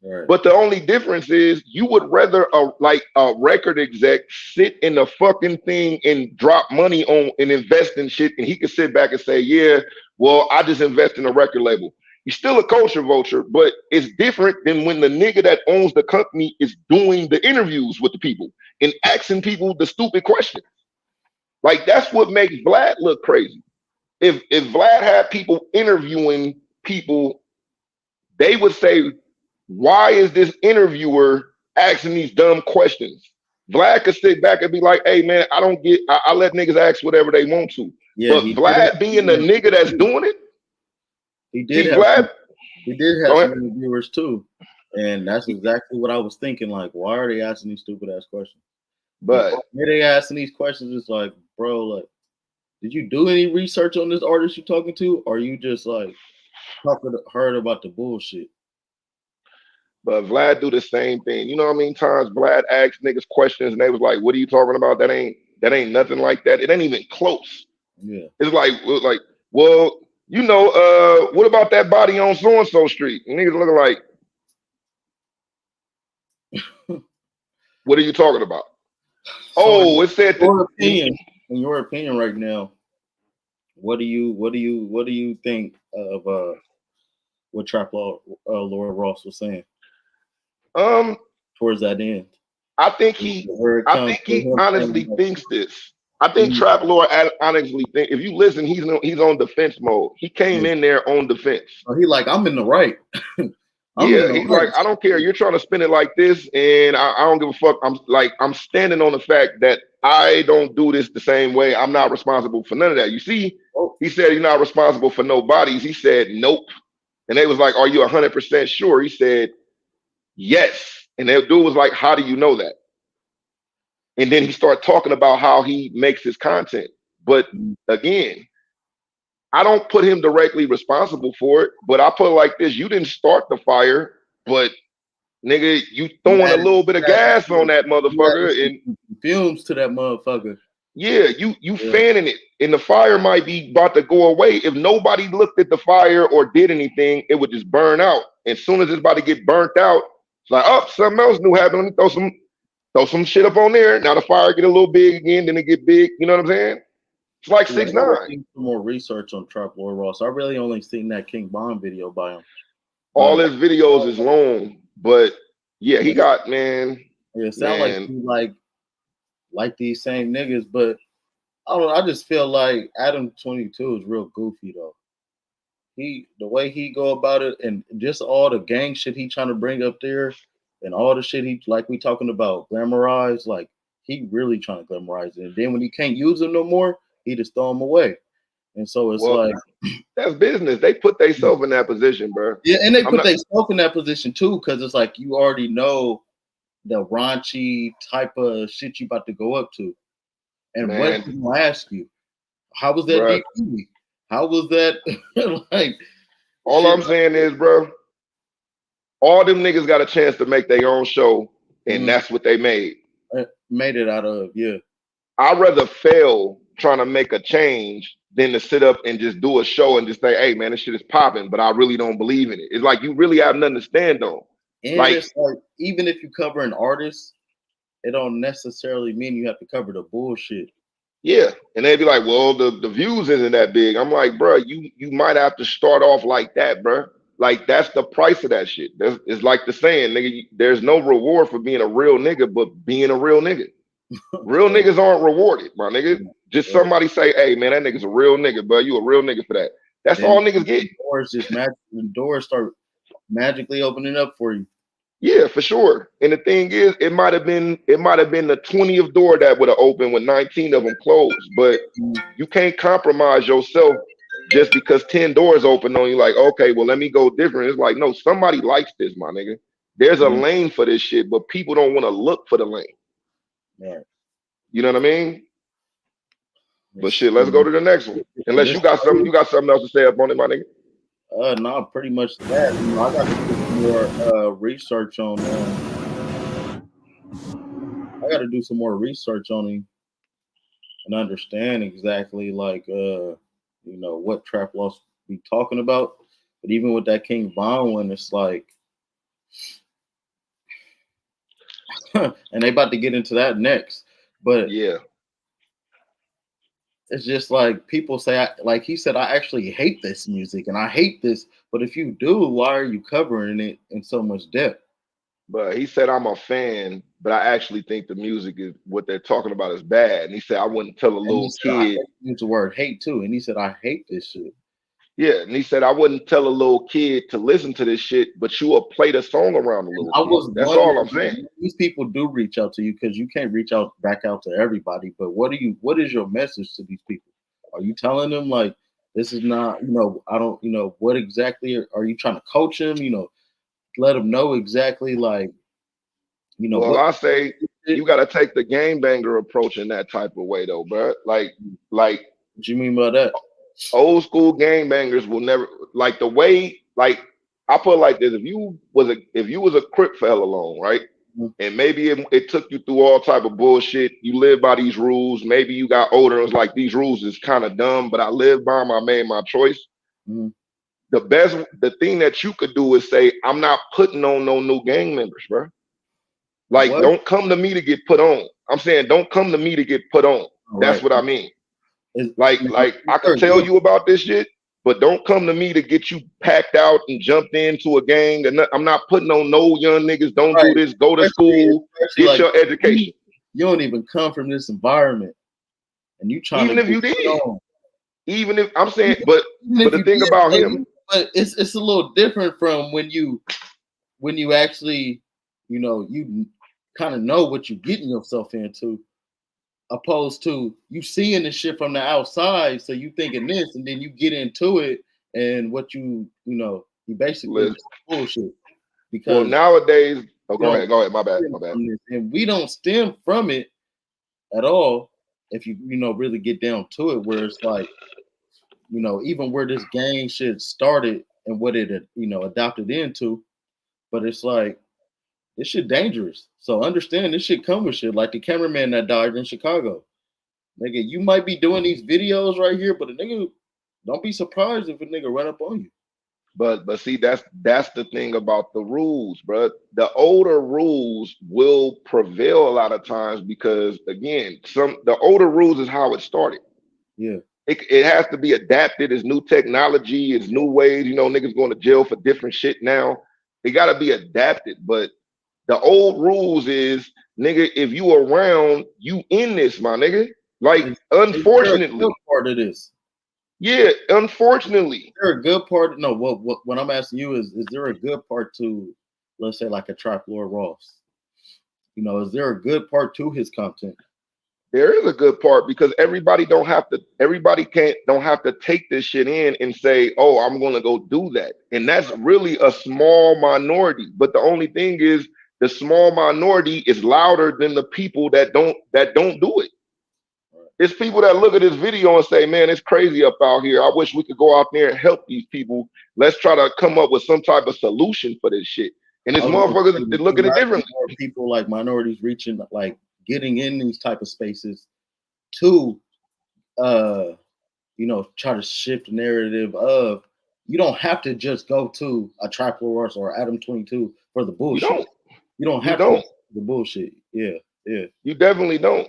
Right. But the only difference is you would rather a record exec sit in the fucking thing and drop money on and invest in shit, and he could sit back and say, yeah, well, I just invest in a record label. You're still a culture vulture, but it's different than when the nigga that owns the company is doing the interviews with the people and asking people the stupid questions. Like, that's what makes Vlad look crazy. If Vlad had people interviewing people, they would say, why is this interviewer asking these dumb questions? Vlad could sit back and be like, hey man, I let niggas ask whatever they want to. Yeah, but Vlad being the nigga that's doing it, he did have some interviewers too. And that's exactly what I was thinking. Like, why are they asking these stupid ass questions? But when they asking these questions, it's like, bro, like, did you do any research on this artist you're talking to? Or are you just like heard about the bullshit? But Vlad do the same thing. You know what I mean? Times Vlad asked niggas questions and they was like, what are you talking about? That ain't nothing like that. It ain't even close. Yeah. It's like, well, you know, what about that body on so-and-so street? And niggas looking like, what are you talking about? So it said in your opinion right now, what do you think of what Trap Lord Ross was saying? Towards that end, I think he honestly thinks this. I think Trap Lord honestly think, if you listen, he's on defense mode. He came in there on defense. He like, I'm in the right. He's like, I don't care. You're trying to spin it like this, and I don't give a fuck. I'm standing on the fact that I don't do this the same way. I'm not responsible for none of that. You see, he said he's not responsible for no bodies. He said nope, and they was like, are you 100% sure? He said yes, and that dude was like, how do you know that? And then he started talking about how he makes his content. But again, I don't put him directly responsible for it, but I put it like this: you didn't start the fire, but nigga, you throwing a little bit of gas on that motherfucker and fumes to that motherfucker. Yeah, you fanning it, and the fire might be about to go away. If nobody looked at the fire or did anything, it would just burn out. As soon as it's about to get burnt out, it's like, oh, something else new happened. Let me throw some shit up on there. Now the fire get a little big again, then it get big. You know what I'm saying? It's like See, 6ix9ine. need some more research on Trap Lord Ross. I really only seen that King Von video by him. All But his videos is long, but yeah, he got it sound like he like these same niggas, but I don't know. I just feel like Adam 22 is real goofy though. The way he go about it and just all the gang shit he trying to bring up there and all the shit he like we talking about glamorize, like he really trying to glamorize it. And then when he can't use them no more, he just throw them away. And so it's like that's business. They put themselves in that position, bro. Yeah, and they put themselves in that position too, because it's like you already know the raunchy type of shit you about to go up to. And what people gonna ask you? How was that DP? How was that like all I'm saying is, bro, all them niggas got a chance to make their own show, and that's what they made. Made it out of, yeah. I'd rather fail trying to make a change than to sit up and just do a show and just say, hey man, this shit is popping, but I really don't believe in it. It's like you really have nothing to stand on. And like, it's like even if you cover an artist, it don't necessarily mean you have to cover the bullshit. Yeah, and they'd be like, well, the views isn't that big. I'm like, bro, you might have to start off like that, bro. Like that's the price of that shit. It's like the saying, nigga, there's no reward for being a real nigga, but being a real nigga. Real niggas aren't rewarded, my nigga. Just somebody say, hey man, that nigga's a real nigga, bro. You a real nigga for that. That's all niggas get. Doors start magically opening up for you. Yeah, for sure. And the thing is, it might have been the 20th door that would have opened with 19 of them closed. But you can't compromise yourself just because 10 doors open on you. Like, okay, well, let me go different. It's like, no, somebody likes this, my nigga. There's a lane for this shit, but people don't want to look for the lane. Right. You know what I mean? But shit, let's go to the next one. Unless you got something else to say up on it, my nigga. No, pretty much that. You know, I got to do some more research on. I got to do some more research on him and understand exactly, like, you know, what Trap Loss be talking about. But even with that King Von one, it's like, and they about to get into that next. But yeah, it's just like people say, like he said, I actually hate this music and I hate this. But if you do, why are you covering it in so much depth? But he said, I'm a fan, but I actually think the music is what they're talking about is bad. And he said, I wouldn't tell a little kid. Use the word hate too. And he said, I hate this shit. Yeah, and he said, I wouldn't tell a little kid to listen to this shit, but you will play the song around a little kid. That's all I'm saying. These people do reach out to you because you can't reach out back out to everybody. But what is your message to these people? Are you telling them like this is not, you know, I don't, you know, what exactly are you trying to coach them? You know, let them know exactly like, you know. Well, I say you got to take the game banger approach in that type of way though, bro. Like what you mean by that? Old school game bangers will never like the way, like I put it like this: if you was a Crip for hella long, right? And maybe it took you through all type of bullshit. You live by these rules. Maybe you got older. It was like these rules is kind of dumb, but I lived by them. I made my choice. The thing that you could do is say, I'm not putting on no new gang members, bro. Like, don't come to me to get put on. I'm saying, don't come to me to get put on. That's what I mean. Like I can tell you about this shit, but don't come to me to get you packed out and jumped into a gang. And I'm not putting on no young niggas. Don't do this. Go to school. Get like, your education. You don't even come from this environment, and you trying even to if you did. Even if I'm saying, but the thing about him, but it's a little different from when you actually, you know, you kind of know what you're getting yourself into. Opposed to you seeing the shit from the outside, so you thinking this, and then you get into it, and what you basically bullshit. Because nowadays, go ahead, my bad. And we don't stem from it at all. If you really get down to it, where it's like, even where this gang shit started and what it adopted into, but it's like this shit dangerous. So understand this shit come with shit, like the cameraman that died in Chicago. nigga, you might be doing these videos right here, but a nigga, don't be surprised if a nigga run up on you. But see, that's the thing about the rules, bro. The older rules will prevail a lot of times because again, the older rules is how it started. Yeah. It has to be adapted. It's new technology, it's new ways. You know, niggas going to jail for different shit now. It gotta be adapted. But the old rules is, nigga, if you around, you in this, my nigga. Like, unfortunately. Good part of this. Yeah, unfortunately. Is there a good part? No, what I'm asking you is there a good part to, let's say, like a Trap Lord Ross? You know, is there a good part to his content? There is a good part because everybody don't have to take this shit in and say, oh, I'm gonna go do that. And that's really a small minority. But the only thing is the small minority is louder than the people that don't do it. It's people that look at this video and say, man, it's crazy up out here. I wish we could go out there and help these people. Let's try to come up with some type of solution for this shit. And this motherfuckers, they look at it differently. More people like minorities reaching, like getting in these type of spaces to, you know, try to shift the narrative of, you don't have to just go to a Trap Lord Ross or Adam 22 for the bullshit. You don't have to the bullshit. Yeah. You definitely don't.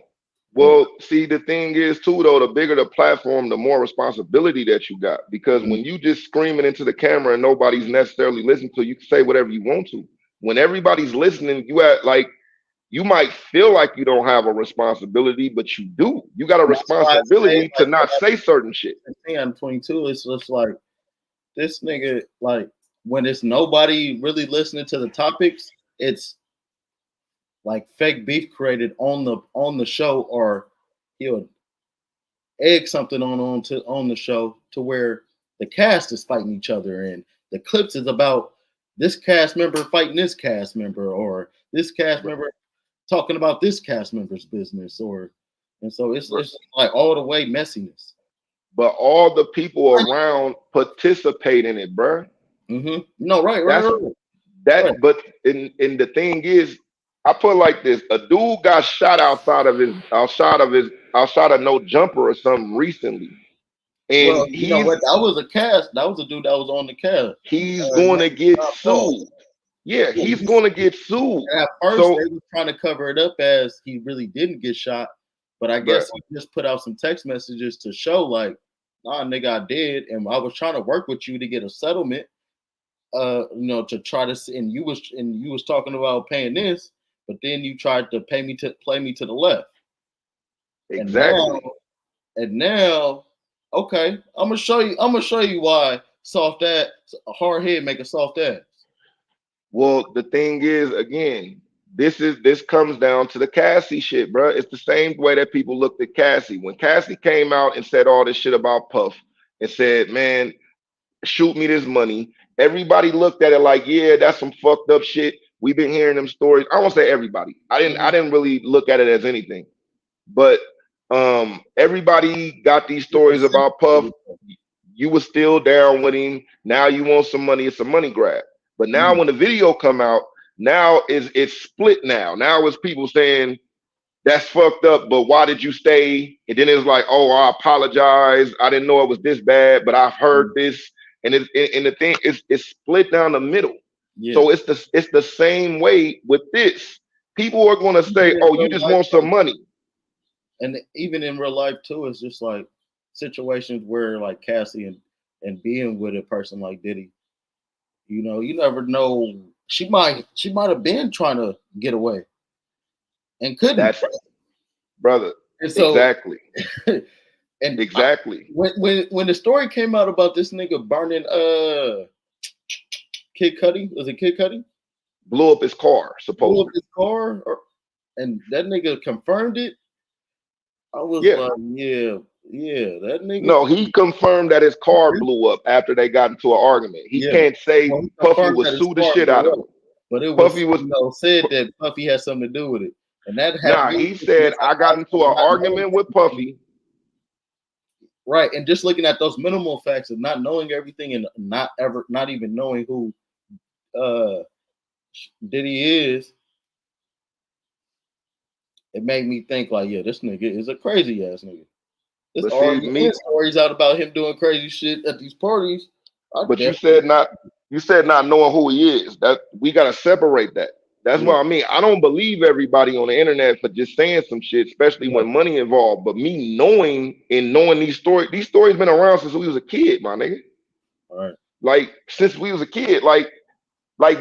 Well, see, the thing is too, though, the bigger the platform, the more responsibility that you got. Because when you just screaming into the camera and nobody's necessarily listening to you, can say whatever you want to. When everybody's listening, you might feel like you don't have a responsibility, but you do. You got a responsibility to not say certain shit. I'm 22. It's just like this nigga, like when it's nobody really listening to the topics, it's like fake beef created on the show, or he'll egg something on the show to where the cast is fighting each other, and the clips is about this cast member fighting this cast member, or this cast member talking about this cast member's business, and so it's like all the way messiness. But all the people around participate in it, bro. Mm-hmm. No, right. But the thing is, I put it like this: a dude got shot outside of No Jumper or something recently, and well, you know what? That was a cast. That was a dude that was on the cast. He's going to get sued. Yeah, he's going to get sued. At first, they were trying to cover it up as he really didn't get shot, but I guess he just put out some text messages to show like, nah, nigga, I did, and I was trying to work with you to get a settlement. You know, to try to, and you was talking about paying this, but then you tried to play me to the left. Exactly. And now, okay, I'm gonna show you why a hard head make a soft ass. Well, the thing is, again, this comes down to the Cassie shit, bro. It's the same way that people looked at Cassie. When Cassie came out and said all this shit about Puff and said, man, shoot me this money, everybody looked at it like, yeah, that's some fucked up shit. We've been hearing them stories. I won't say everybody. I didn't really look at it as anything. But everybody got these stories about Puff. You were still down with him. Now you want some money. It's a money grab. But now when the video come out, now it's split now. Now it's people saying that's fucked up, but why did you stay? And then it's like, oh, I apologize. I didn't know it was this bad, but I've heard this. And the thing is, it's split down the middle. Yeah. So it's the same way with this. People are going to say, oh, you just want some money. And even in real life too, it's just like situations where like Cassie and being with a person like Diddy, you know, you never know. She might have been trying to get away and couldn't. That's brother. And so, exactly. And exactly. When the story came out about this nigga burning Kid Cudi, was it Kid Cudi? Blew up his car, supposedly. Blew up his car, and that nigga confirmed it. I was like, yeah, that nigga. No, he confirmed that his car blew up after they got into an argument. He can't say Puffy would sue the shit out of him. But it was, Puffy was said that Puffy had something to do with it. And that he said, I got into an argument with Puffy. Right. And just looking at those minimal facts of not knowing everything and not even knowing who Diddy is, it made me think like, yeah, this nigga is a crazy ass nigga. There's But see, already been stories out about him doing crazy shit at these parties. But you said not knowing who he is. That we gotta separate that. That's what I mean. I don't believe everybody on the internet for just saying some shit, especially when money involved. But me knowing these stories been around since we was a kid, my nigga. All right. Like since we was a kid, like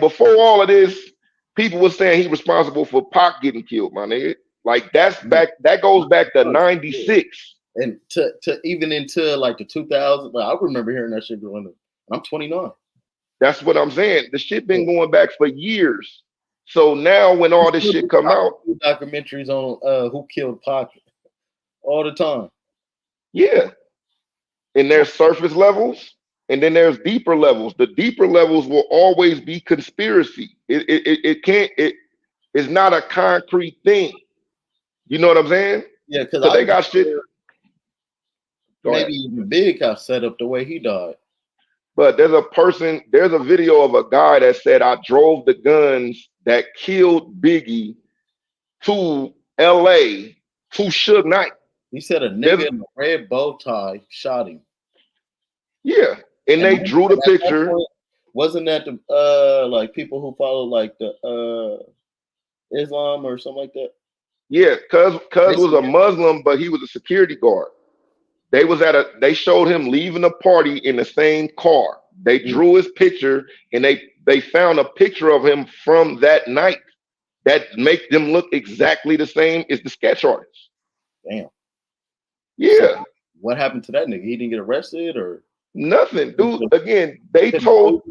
before all of this, people were saying he responsible for Pac getting killed, my nigga. Like that goes back to '96. And to even into like the 2000s, like, I remember hearing that shit growing up. I'm 29. That's what I'm saying. The shit been going back for years. So now when all this shit come out, documentaries on who killed Pac all the time. Yeah. And there's surface levels, and then there's deeper levels. The deeper levels will always be conspiracy. It's not a concrete thing. You know what I'm saying? Yeah, because they got shit. Maybe even Big got set up the way he died. But there's a video of a guy that said, I drove the guns that killed Biggie to LA to Suge Knight. He said a nigga in a red bow tie shot him. Yeah. And they drew the picture. Point, wasn't that the like people who follow like the Islam or something like that? Yeah, cuz was a Muslim, but he was a security guard. They showed him leaving a party in the same car. They drew his picture, and they found a picture of him from that night that make them look exactly the same as the sketch artist. Damn. Yeah. So what happened to that nigga? He didn't get arrested or nothing, dude. Again, they told,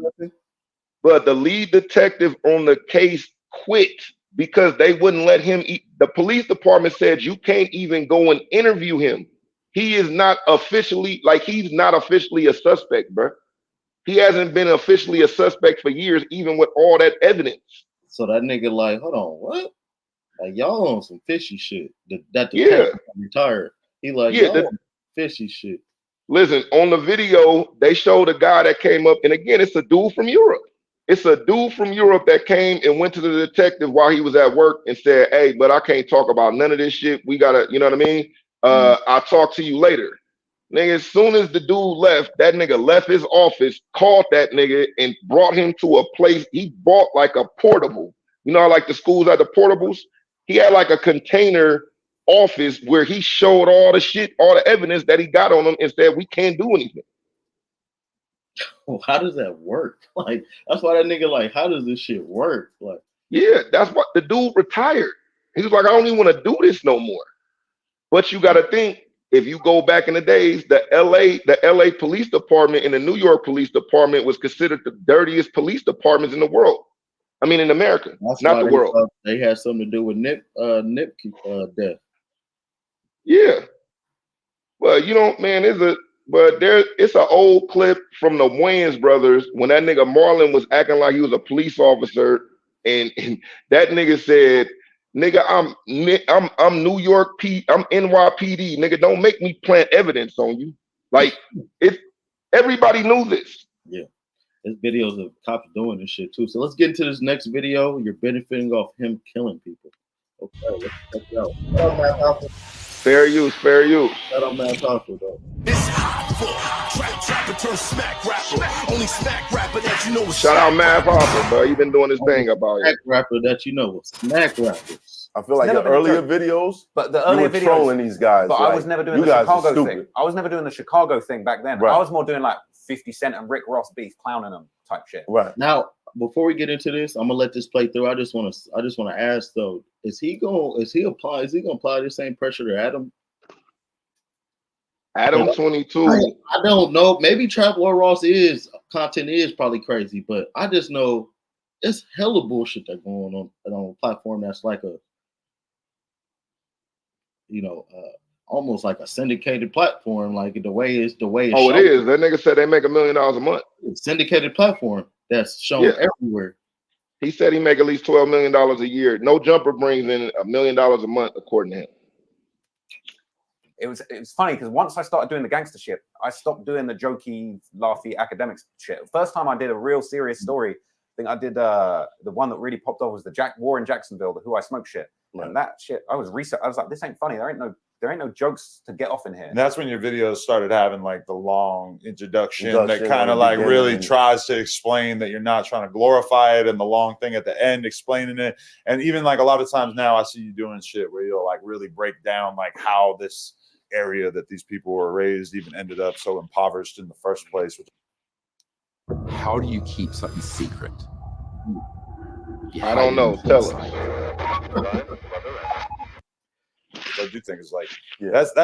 but the lead detective on the case quit because they wouldn't let him eat. The police department said you can't even go and interview him. He is not officially, he's not officially a suspect, bro. He hasn't been officially a suspect for years, even with all that evidence. So that nigga like, hold on, what? Like y'all on some fishy shit. That detective retired. He like, y'all on fishy shit. Listen, on the video, they showed a guy that came up, and again, it's a dude from Europe. It's a dude from Europe that came and went to the detective while he was at work and said, hey, but I can't talk about none of this shit. We gotta, you know what I mean? I'll talk to you later. Nigga, as soon as the dude left, that nigga left his office, called that nigga, and brought him to a place. He bought like a portable. You know how like the schools had the portables? He had like a container office where he showed all the shit, all the evidence that he got on him and said, we can't do anything. Well, how does that work? Like, that's why that nigga like, how does this shit work? Like, yeah, that's what the dude retired. He was like, I don't even want to do this no more. But you got to think, if you go back in the days, the LA police department and the New York police department was considered the dirtiest police departments in the world. I mean, in America, that's not the world. They had something to do with Nip death. Yeah. Well, you know, man, it's an old clip from the Wayans brothers when that nigga Marlon was acting like he was a police officer, and that nigga said, nigga, I'm New York I'm NYPD, nigga. Don't make me plant evidence on you. Like everybody knew this. Yeah, there's videos of cops doing this shit too. So let's get into this next video. You're benefiting off him killing people. Okay, let's go. Shut up, Matt Alpha. Fair use, fair use. Shut up, Matt Alpha, though. Shout out Matt Harper, bro. You've been doing this thing about it. Smack rapper that you know, smack rappers. I feel like the earlier videos, but the earlier videos, trolling these guys. But I was never doing the Chicago thing. I was never doing the Chicago thing back then. Right. I was more doing like 50 Cent and Rick Ross beef, clowning them type shit. Right. Now, before we get into this, I'm gonna let this play through. I just want to ask though, is he gonna apply the same pressure to Adam? Adam 22. I don't know. Maybe Trap Lord Ross content is probably crazy, but I just know it's hella bullshit that going on a platform that's like a, almost like a syndicated platform. Like the way it's. Oh, it is. That nigga said they make $1 million a month. It's syndicated platform that's shown everywhere. He said he make at least $12 million a year. No jumper brings in $1 million a month, according to him. It was funny because once I started doing the gangster shit, I stopped doing the jokey, laughy academics shit. First time I did a real serious story, I think I did the one that really popped off was the War in Jacksonville, the Who I Smoke shit. And that shit, I was like, this ain't funny. There ain't no jokes to get off in here. And that's when your videos started having like the long introduction that kind of like really tries to explain that you're not trying to glorify it, and the long thing at the end explaining it. And even like a lot of times now I see you doing shit where you'll like really break down like how this area that these people were raised even ended up so impoverished in the first place. How do you keep something secret? I don't know. Tell us. Which I do think is like, that's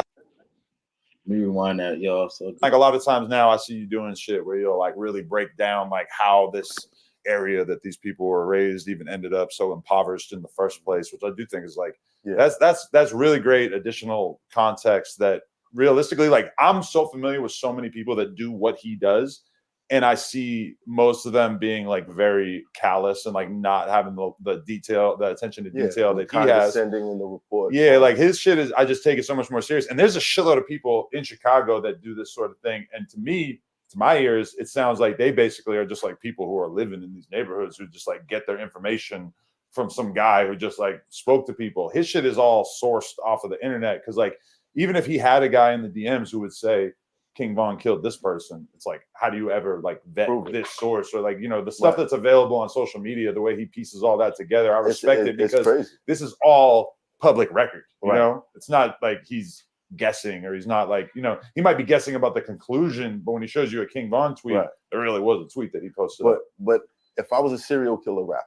Let me rewind that, y'all. So like a lot of times now I see you doing shit where you'll like really break down like how this area that these people were raised even ended up so impoverished in the first place, which I do think is like, that's really great additional context that realistically, like I'm so familiar with so many people that do what he does, and I see most of them being like very callous and like not having the detail, the attention to detail that he has. In the report. Yeah, like his shit is, I just take it so much more serious. And there's a shitload of people in Chicago that do this sort of thing. And to me, to my ears, it sounds like they basically are just like people who are living in these neighborhoods who just like get their information from some guy who just like spoke to people. His shit is all sourced off of the internet. Cause like, even if he had a guy in the DMs who would say, King Von killed this person, it's like, how do you ever like vet this source, or like, you know, the stuff that's available on social media, the way he pieces all that together, I respect it because this is all public record, you know, it's not like he's guessing, or he's not like, you know, he might be guessing about the conclusion, but when he shows you a King Von tweet, there really was a tweet that he posted. But if I was a serial killer rapper,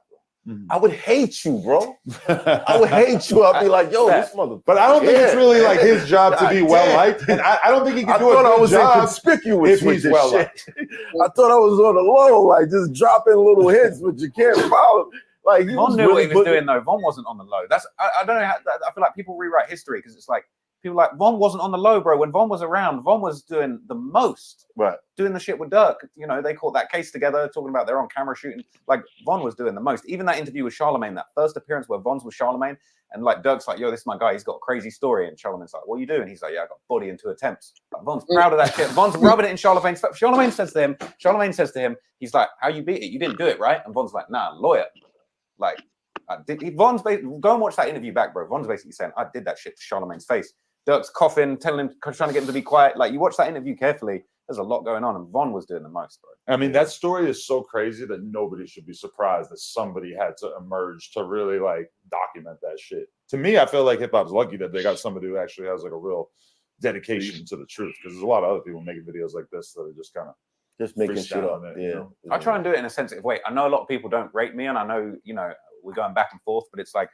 I would hate you, bro. I would hate you. I'd be like, yo, this motherfucker. But I don't think it's really like his job to be well liked, and I don't think he can do a good job conspicuous if he's well liked. I thought I was on the low, like just dropping little hits, but you can't follow. Like Von knew what he was doing though. Von wasn't on the low. That's I don't know. I feel like people rewrite history because it's like people like Von wasn't on the low, bro. When Von was around, Von was doing the most. Doing the shit with Dirk. You know, they caught that case together, talking about their on camera shooting. Like Von was doing the most. Even that interview with Charlemagne, that first appearance where Von's with Charlemagne, and like Dirk's like, yo, this is my guy. He's got a crazy story. And Charlemagne's like, what are you doing? He's like, yeah, I got body in 2 attempts. Like, Von's proud of that shit. Von's rubbing it in Charlemagne's face. Charlemagne says to him, he's like, how you beat it? You didn't do it, right? And Von's like, nah, lawyer. Like, Von's go and watch that interview back, bro. Von's basically saying, I did that shit to Charlemagne's face. Dirk's coughing, telling him, trying to get him to be quiet. Like, you watch that interview carefully, there's a lot going on, and Von was doing the most, bro. I mean, that story is so crazy that nobody should be surprised that somebody had to emerge to really like document that shit. To me, I feel like hip hop's lucky that they got somebody who actually has like a real dedication to the truth, because there's a lot of other people making videos like this that are just kind of just making shit up. You know? I try and do it in a sensitive way. I know a lot of people don't rate me, and I know, you know, we're going back and forth, but it's like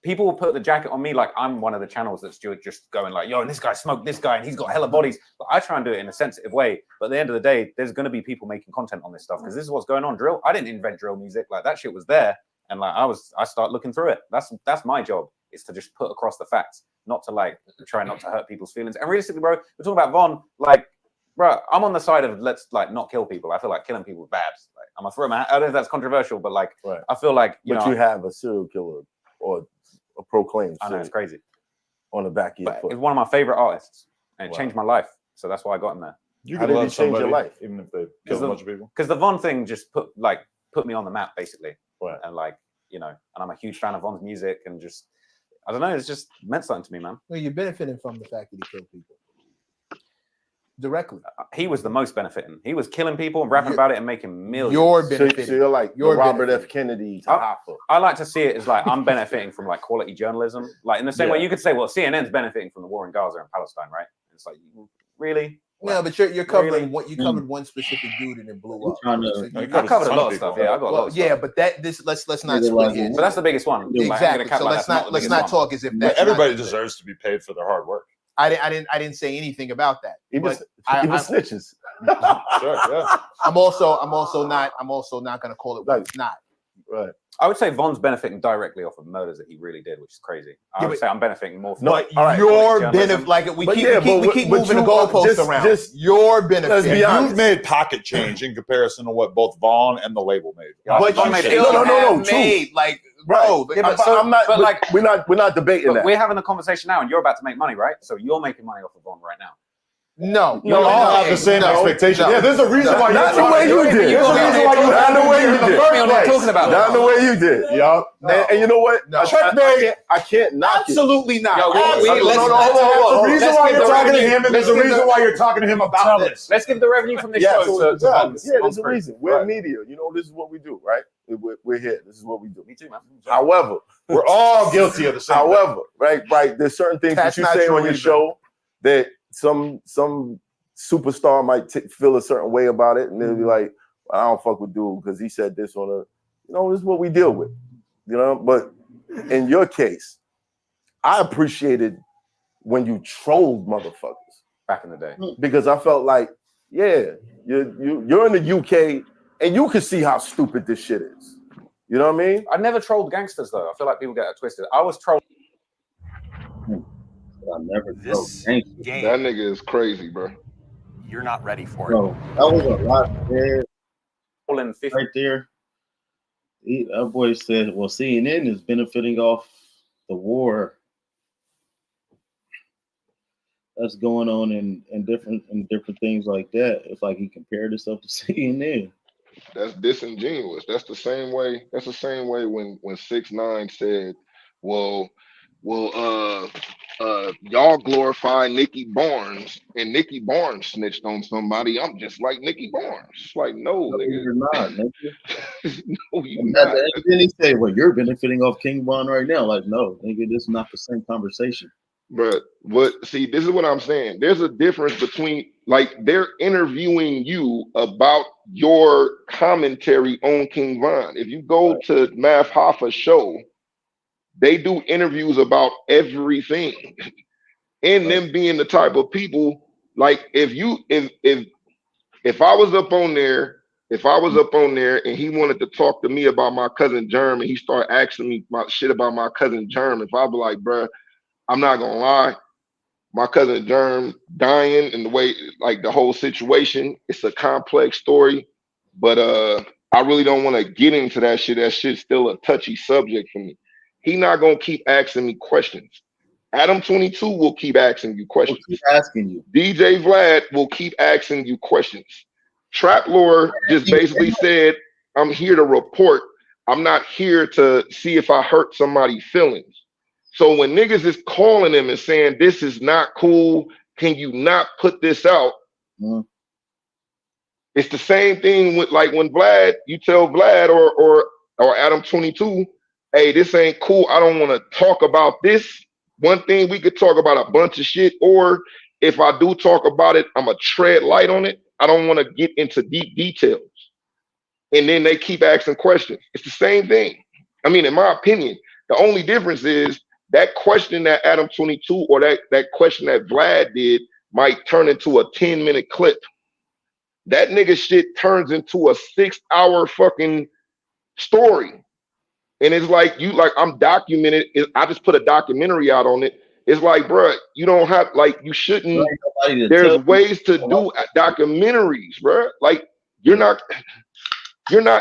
people will put the jacket on me like I'm one of the channels that's just going like, yo, and this guy smoked this guy and he's got hella bodies. But I try and do it in a sensitive way. But at the end of the day, there's going to be people making content on this stuff because this is what's going on. Drill. I didn't invent drill music. Like that shit was there, and like I start looking through it. That's my job, is to just put across the facts, not to like try not to hurt people's feelings. And realistically, bro, we're talking about Von. Like, bro, I'm on the side of let's like not kill people. I feel like killing people is bad. Like, I'm gonna throw my. I don't know if that's controversial, but like I feel like you have a serial killer or a proclaimed. I know it's crazy. On the back of your foot. It's one of my favorite artists, and it changed my life. So that's why I got him there. You can love somebody, your life, even if they kill a bunch of people. Because the Von thing just put me on the map, basically. And like, you know, and I'm a huge fan of Von's music, and just I don't know, it's just meant something to me, man. Well, you're benefiting from the fact that he killed people directly. He was the most benefiting. He was killing people and rapping about it and making millions. You're benefiting. So you're like your Robert F. Kennedy. I like to see it as like I'm benefiting from like quality journalism. Like in the same way you could say, well, CNN's benefiting from the war in Gaza and Palestine, right? It's like, really? Yeah, but you're covering what you covered one specific dude and it blew up. I covered a lot of stuff. Yeah, I got a lot of stuff. Yeah, but let's not split hairs. But that's the biggest one. Exactly. So let's not talk as if that's everybody deserves to be paid for their hard work. I didn't say anything about that. Even snitches. Sure, yeah. I'm also not going to call it what it's not. Right. I would say Von's benefiting directly off of murders that he really did, which is crazy. I would say I'm benefiting more. No, your benefit, like we keep moving the goalposts around. Just your benefit. Let's be honest. You've made pocket change in comparison to what both Von and the label made. But you made like, bro. Yeah, we're not debating that. We're having a conversation now, and you're about to make money, right? So you're making money off of Von right now. No. We all have the same expectation. no. Yeah, there's a reason why Not the way you did. There's a reason why you Not the way you in the did. first place. Talking about Not the way you did. Yup. And you know what? No. I can't knock it. Absolutely not. Yo, Hold on. There's a reason why you're talking to him, and there's a let's give reason why you're talking to him about this. Let's give the revenue from this Yeah, show to funds. yeah, there's a Free. reason. We're Right. media. You know, this is what we do, right? We're here. This is what we do. Me too, man. However, We're all guilty of the same thing. however, right, there's certain things That's that you not say true on your either. show that some superstar might feel a certain way about it, and they'll be like, I don't fuck with dude because he said this on a, you know, this is what we deal with, you know. But in your case, I appreciated when you trolled motherfuckers Back in the day. because I felt like, yeah, you're in the UK and you can see how stupid this shit is. You know what I mean? I never trolled gangsters though. I feel like people get it twisted. I was trolled. I never This told game, That nigga is crazy, bro. you're not ready for it. bro. That was a lot there, in 50. right there. That boy said, "Well, CNN is benefiting off the war that's going on in different things like that." It's like he compared himself to CNN. That's disingenuous. That's the same way. That's the same way when 6ix9ine said, "Well, y'all glorify Nikki Barnes, and Nikki Barnes snitched on somebody. I'm just like Nikki Barnes." It's like, no, No, nigga. you're not, nigga. No, you And not. then he said, "Well, you're benefiting off King Von right now." Like, no, nigga, this is not the same conversation. But see, this is what I'm saying. There's a difference between, like, they're interviewing you about your commentary on King Von. If you go to Math Hoffa's show, they do interviews about everything. And them being the type of people, like, if I was up on there, and he wanted to talk to me about my cousin Germ, and he started asking me my shit about my cousin Germ, if I'd be like, bruh, I'm not gonna lie, my cousin Germ dying and the way, like, the whole situation, it's a complex story, but I really don't want to get into that shit. That shit's still a touchy subject for me. He not gonna keep asking me questions. Adam 22 will keep asking you questions. We'll keep asking you. DJ Vlad will keep asking you questions. Trap Lore just basically said, I'm here to report. I'm not here to see if I hurt somebody's feelings. So when niggas is calling him and saying, this is not cool, can you not put this out? Mhm. It's the same thing with, like, when Vlad, you tell Vlad or Adam 22, hey, this ain't cool. I don't want to talk about this. One thing, we could talk about a bunch of shit, or if I do talk about it, I'm going to tread light on it. I don't want to get into deep details. And then they keep asking questions. It's the same thing. I mean, in my opinion, the only difference is that question that Adam 22 or that question that Vlad did might turn into a 10-minute clip. That nigga shit turns into a 6-hour fucking story. And it's like, I'm documented. I just put a documentary out on it. It's like, bruh, you don't have, like, you shouldn't. There's ways to do documentaries, bruh. Like, you're not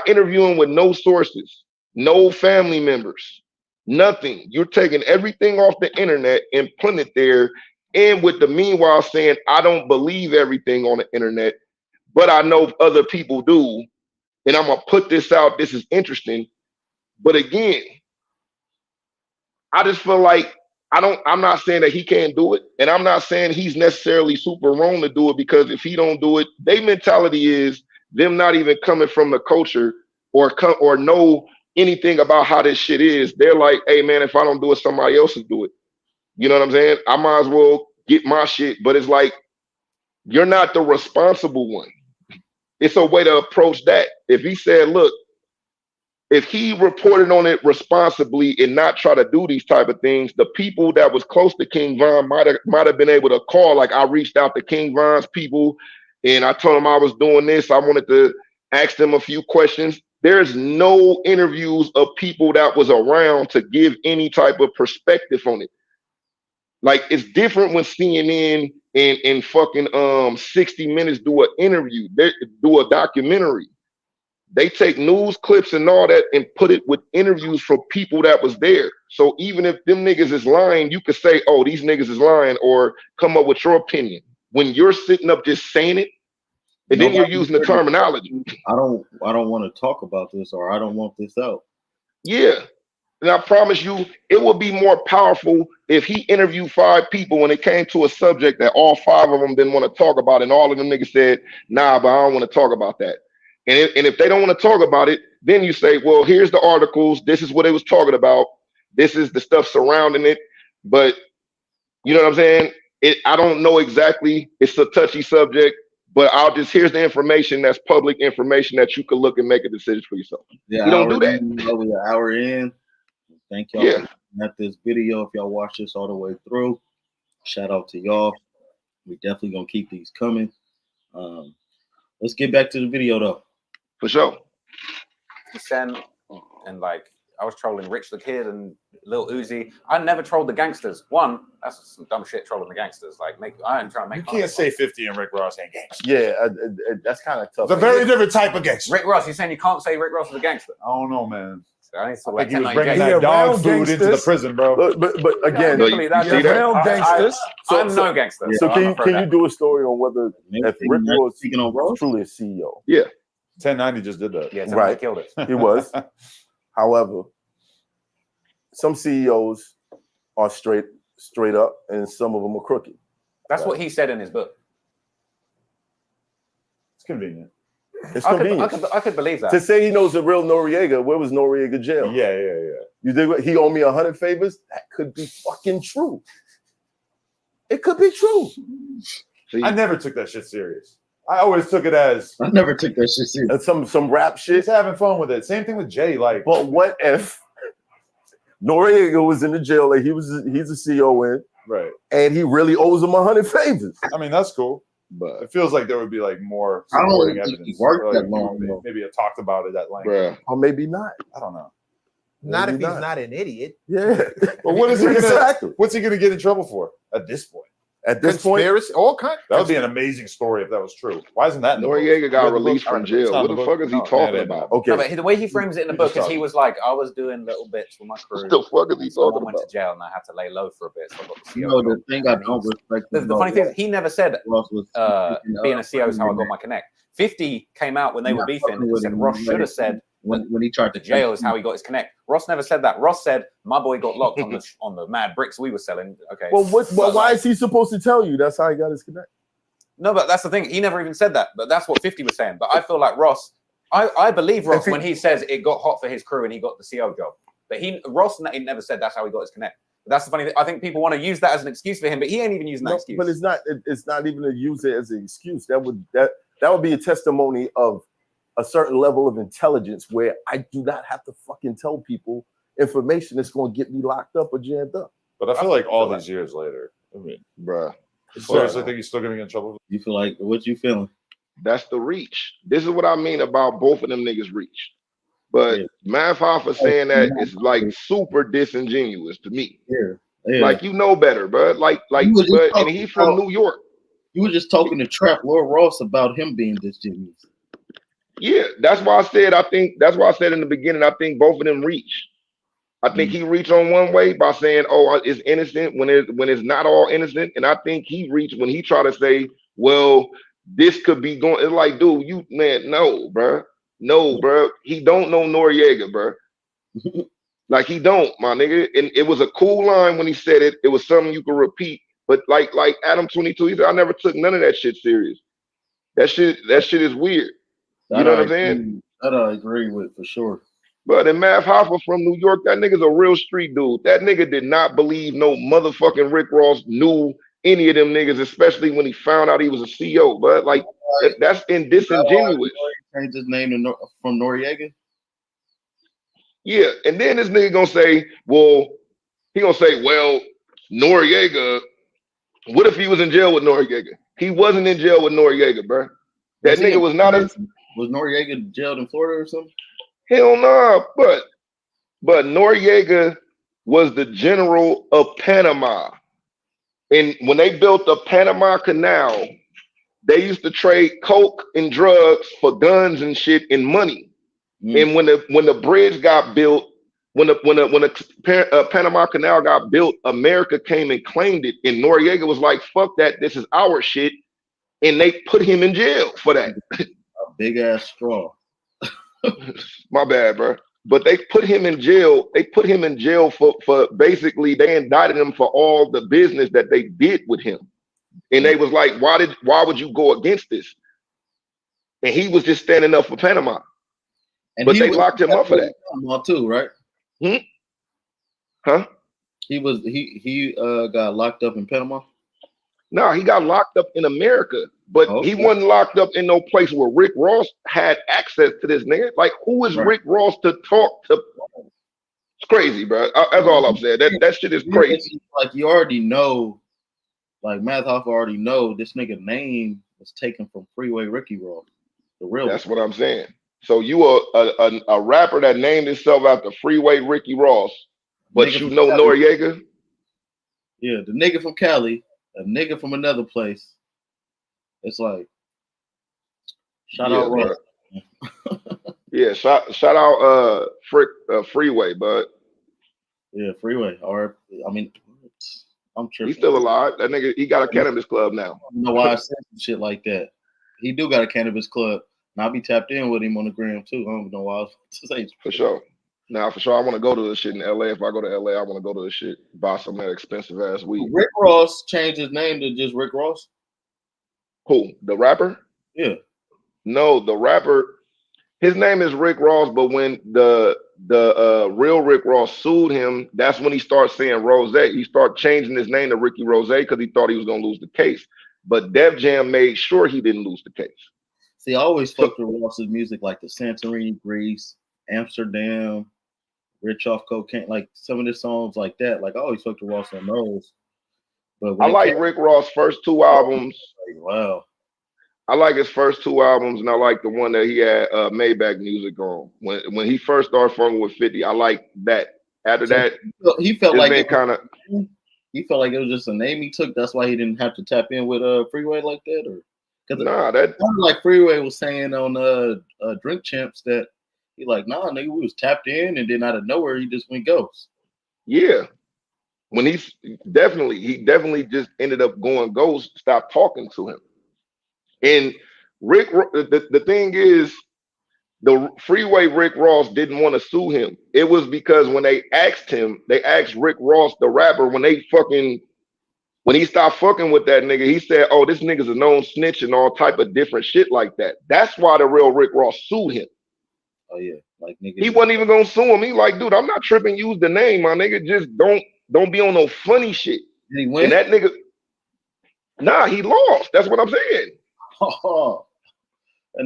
interviewing with no sources, no family members, nothing. You're taking everything off the internet and putting it there. And with the meanwhile saying, I don't believe everything on the internet, but I know other people do. And I'm going to put this out. This is interesting. But again, I just feel like I'm not saying that he can't do it. And I'm not saying he's necessarily super wrong to do it, because if he don't do it, their mentality is them not even coming from the culture or know anything about how this shit is. They're like, hey man, if I don't do it, somebody else will do it. You know what I'm saying? I might as well get my shit. But it's like, you're not the responsible one. It's a way to approach that. If he said, look, if he reported on it responsibly and not try to do these type of things, the people that was close to King Von might have been able to call. Like, I reached out to King Von's people and I told them I was doing this. I wanted to ask them a few questions. There's no interviews of people that was around to give any type of perspective on it. Like, it's different when CNN and fucking 60 Minutes do an interview. They do a documentary. They take news clips and all that and put it with interviews from people that was there. So even if them niggas is lying, you could say, oh, these niggas is lying, or come up with your opinion. when you're sitting up just saying it, and then you're using the terminology. I don't want to talk about this, or I don't want this out. Yeah. And I promise you, it would be more powerful if he interviewed 5 people when it came to a subject that all 5 of them didn't want to talk about, and all of them niggas said, nah, but I don't want to talk about that. And if they don't want to talk about it, then you say, well, here's the articles. This is what it was talking about. This is the stuff surrounding it. But you know what I'm saying? I don't know exactly. It's a touchy subject, but here's the information that's public information that you can look and make a decision for yourself. Yeah, we don't do that. We're an hour in. Thank y'all for looking at this video. If y'all watch this all the way through, shout out to y'all. We definitely gonna keep these coming. Let's get back to the video though. For sure. And like I was trolling Rich the Kid and Lil Uzi. I never trolled the gangsters. One, that's some dumb shit trolling the gangsters. Like I ain't trying to make. You can't say 50 and Rick Ross ain't gangster. Yeah, that's kind of tough. It's a very different type of gangster. Rick Ross, you're saying you can't say Rick Ross is a gangster? I don't know, man. I think like he was bringing that dog food into the prison, bro. But again, real gangsters. I'm no gangster. So can you do a story on whether if Rick Ross was truly a CEO? Yeah, 1090 just did that. Yeah, right. Killed it. He was. However, some CEOs are straight up, and some of them are crooked. That's what he said in his book. It's convenient. It's convenient. I could believe that. To say he knows the real Noriega, where was Noriega jail? Yeah. You think he owed me 100 favors? That could be fucking true. It could be true. I never took that shit serious. I always took it as I never took that shit serious. Some rap shit. He's having fun with it. Same thing with Jay. Like, but what if Noriega was in the jail that he's a CEO in, right? And he really owes him 100 favors. I mean, that's cool. But it feels like there would be like more supporting evidence. He worked that long. Maybe I talked about it at length. Bruh. Or maybe not. I don't know. Not if he's not an idiot. Yeah. But what is he gonna? Exactly. What's he gonna get in trouble for at this point? At this point, all kinds. That would be an amazing story if that was true. Why isn't that? Noriega got released from jail. What the fuck is he talking about? Okay. No, but the way he frames it in the book is he was like, I was doing little bits with my crew. What the fuck is he talking went about? to jail and I had to lay low for a bit. So I got the You know, the thing I don't respect. The funny thing is, he never said Ross was being a CEO is how I got my connect. 50 came out when they were beefing and said Ross should have said when he tried the jail is how he got his connect. Ross never said that. Ross said my boy got locked on the mad bricks we were selling. Okay. Well, why is he supposed to tell you that's how he got his connect? No, but that's the thing. He never even said that. But that's what 50 was saying. But I feel like Ross, I believe Ross when he says it got hot for his crew and he got the CEO job. But Ross never said that's how he got his connect. But that's the funny thing. I think people want to use that as an excuse for him, but he ain't even using that excuse. But it's not even to use it as an excuse. That would be a testimony of a certain level of intelligence where I do not have to fucking tell people information that's going to get me locked up or jammed up. But I feel like all these years later, I mean, bruh. Seriously, think he's still going to get in trouble? You feel like, what you feeling? That's the reach. This is what I mean about both of them niggas' reach. But Math Hoffa saying that is like super disingenuous to me. Yeah. Like, you know better, bro. And he's from New York. You were just talking to Trap Lord Ross about him being disingenuous. Yeah, that's why I said in the beginning, I think both of them reach. I think he reached on one way by saying, "Oh, it's innocent," when it's not all innocent, and I think he reached when he tried to say, "Well, this could be going." It's like, dude, no, bro, he don't know Noriega, bro. Like he don't, my nigga. And it was a cool line when he said it. It was something you could repeat. But like Adam 22, he said, "I never took none of that shit serious." That shit is weird. You know what I'm saying? That I agree with for sure. But in Math Hoffa from New York, that nigga's a real street dude. That nigga did not believe no motherfucking Rick Ross knew any of them niggas, especially when he found out he was a CEO. But like, that's disingenuous. Changed his name from Noriega. Yeah, and then this nigga gonna say, well, Noriega. What if he was in jail with Noriega? He wasn't in jail with Noriega, bro. That nigga was not a. Was Noriega jailed in Florida or something? Hell no, but Noriega was the general of Panama. And when they built the Panama Canal, they used to trade coke and drugs for guns and shit and money. And when the bridge got built, when the Panama Canal got built, America came and claimed it. And Noriega was like, fuck that, this is our shit. and they put him in jail for that. A big ass straw. My bad, bro. But they put him in jail. They put him in jail for basically they indicted him for all the business that they did with him. And they was like, why would you go against this? And he was just standing up for Panama. And but they locked him up for that. Panama too, right? Huh? He got locked up in Panama. No, he got locked up in America, but he wasn't locked up in no place where Rick Ross had access to this nigga. Like, who is Rick Ross to talk to? It's crazy, bro. That's all I'm saying. That shit is crazy. Like, you already know, like Math Hoffa already know this nigga name was taken from Freeway Ricky Ross, the real. That's what I'm saying. So you are a rapper that named himself after Freeway Ricky Ross, but you know Noriega? Yeah, the nigga from Cali, a nigga from another place. It's like, shout out Ross. Yeah, shout out Freeway, bud. Yeah, Freeway. Or I mean, I'm tripping. He's still alive. That nigga, he got a cannabis club now. I don't know why I said some shit like that. He do got a cannabis club. And I'll be tapped in with him on the gram too. I don't know why I was saying. For sure. Now, for sure, I want to go to this shit in LA. If I go to LA, I want to go to this shit, buy some of that expensive ass weed. Rick Ross changed his name to just Rick Ross. Who? The rapper? Yeah. No, the rapper. His name is Rick Ross, but when the real Rick Ross sued him, that's when he started saying Rose. He started changing his name to Ricky Rose because he thought he was gonna lose the case. But Def Jam made sure he didn't lose the case. See, I always fucked with Ross's music, like the Santorini, Greece, Amsterdam, Rich Off Cocaine, like some of the songs like that. Like I always fucked with Ross on those. But I like Rick Ross' first two albums. Like, wow. I like his first two albums, and I like the one that he had Maybach music on. When he first started fucking with 50, I like that. After that, he felt like it kind of. He felt like it was just a name he took. That's why he didn't have to tap in with Freeway like that, or nah, that like Freeway was saying on Drink Champs that he like, nah, nigga, we was tapped in, and then out of nowhere he just went ghost. Yeah, when he definitely just ended up going ghost, stopped talking to him. And Rick, the thing is, the Freeway Rick Ross didn't want to sue him. It was because when they asked Rick Ross, the rapper, when he stopped fucking with that nigga, he said, oh, this nigga's a known snitch and all type of different shit like that. That's why the real Rick Ross sued him. Oh yeah, like nigga. He wasn't even gonna sue him. He like, dude, I'm not tripping. Use the name, my nigga. Just don't be on no funny shit. Did he win? And that nigga, nah, he lost. That's what I'm saying. Oh,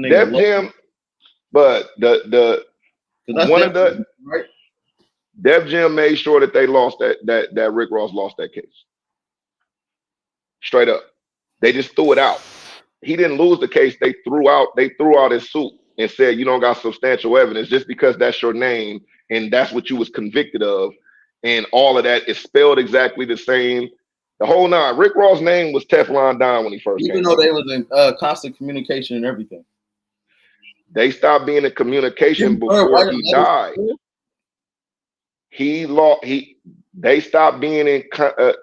Def Jam, but the one of the right. Def Jam made sure that they lost that Rick Ross lost that case. Straight up, they just threw it out. He didn't lose the case. They threw out his suit and said, you don't got substantial evidence just because that's your name and that's what you was convicted of, and all of that is spelled exactly the same. The whole nine. Rick Ross' name was Teflon Don when he first came. Even though they was in constant communication and everything. They stopped being in communication before he died. They stopped being in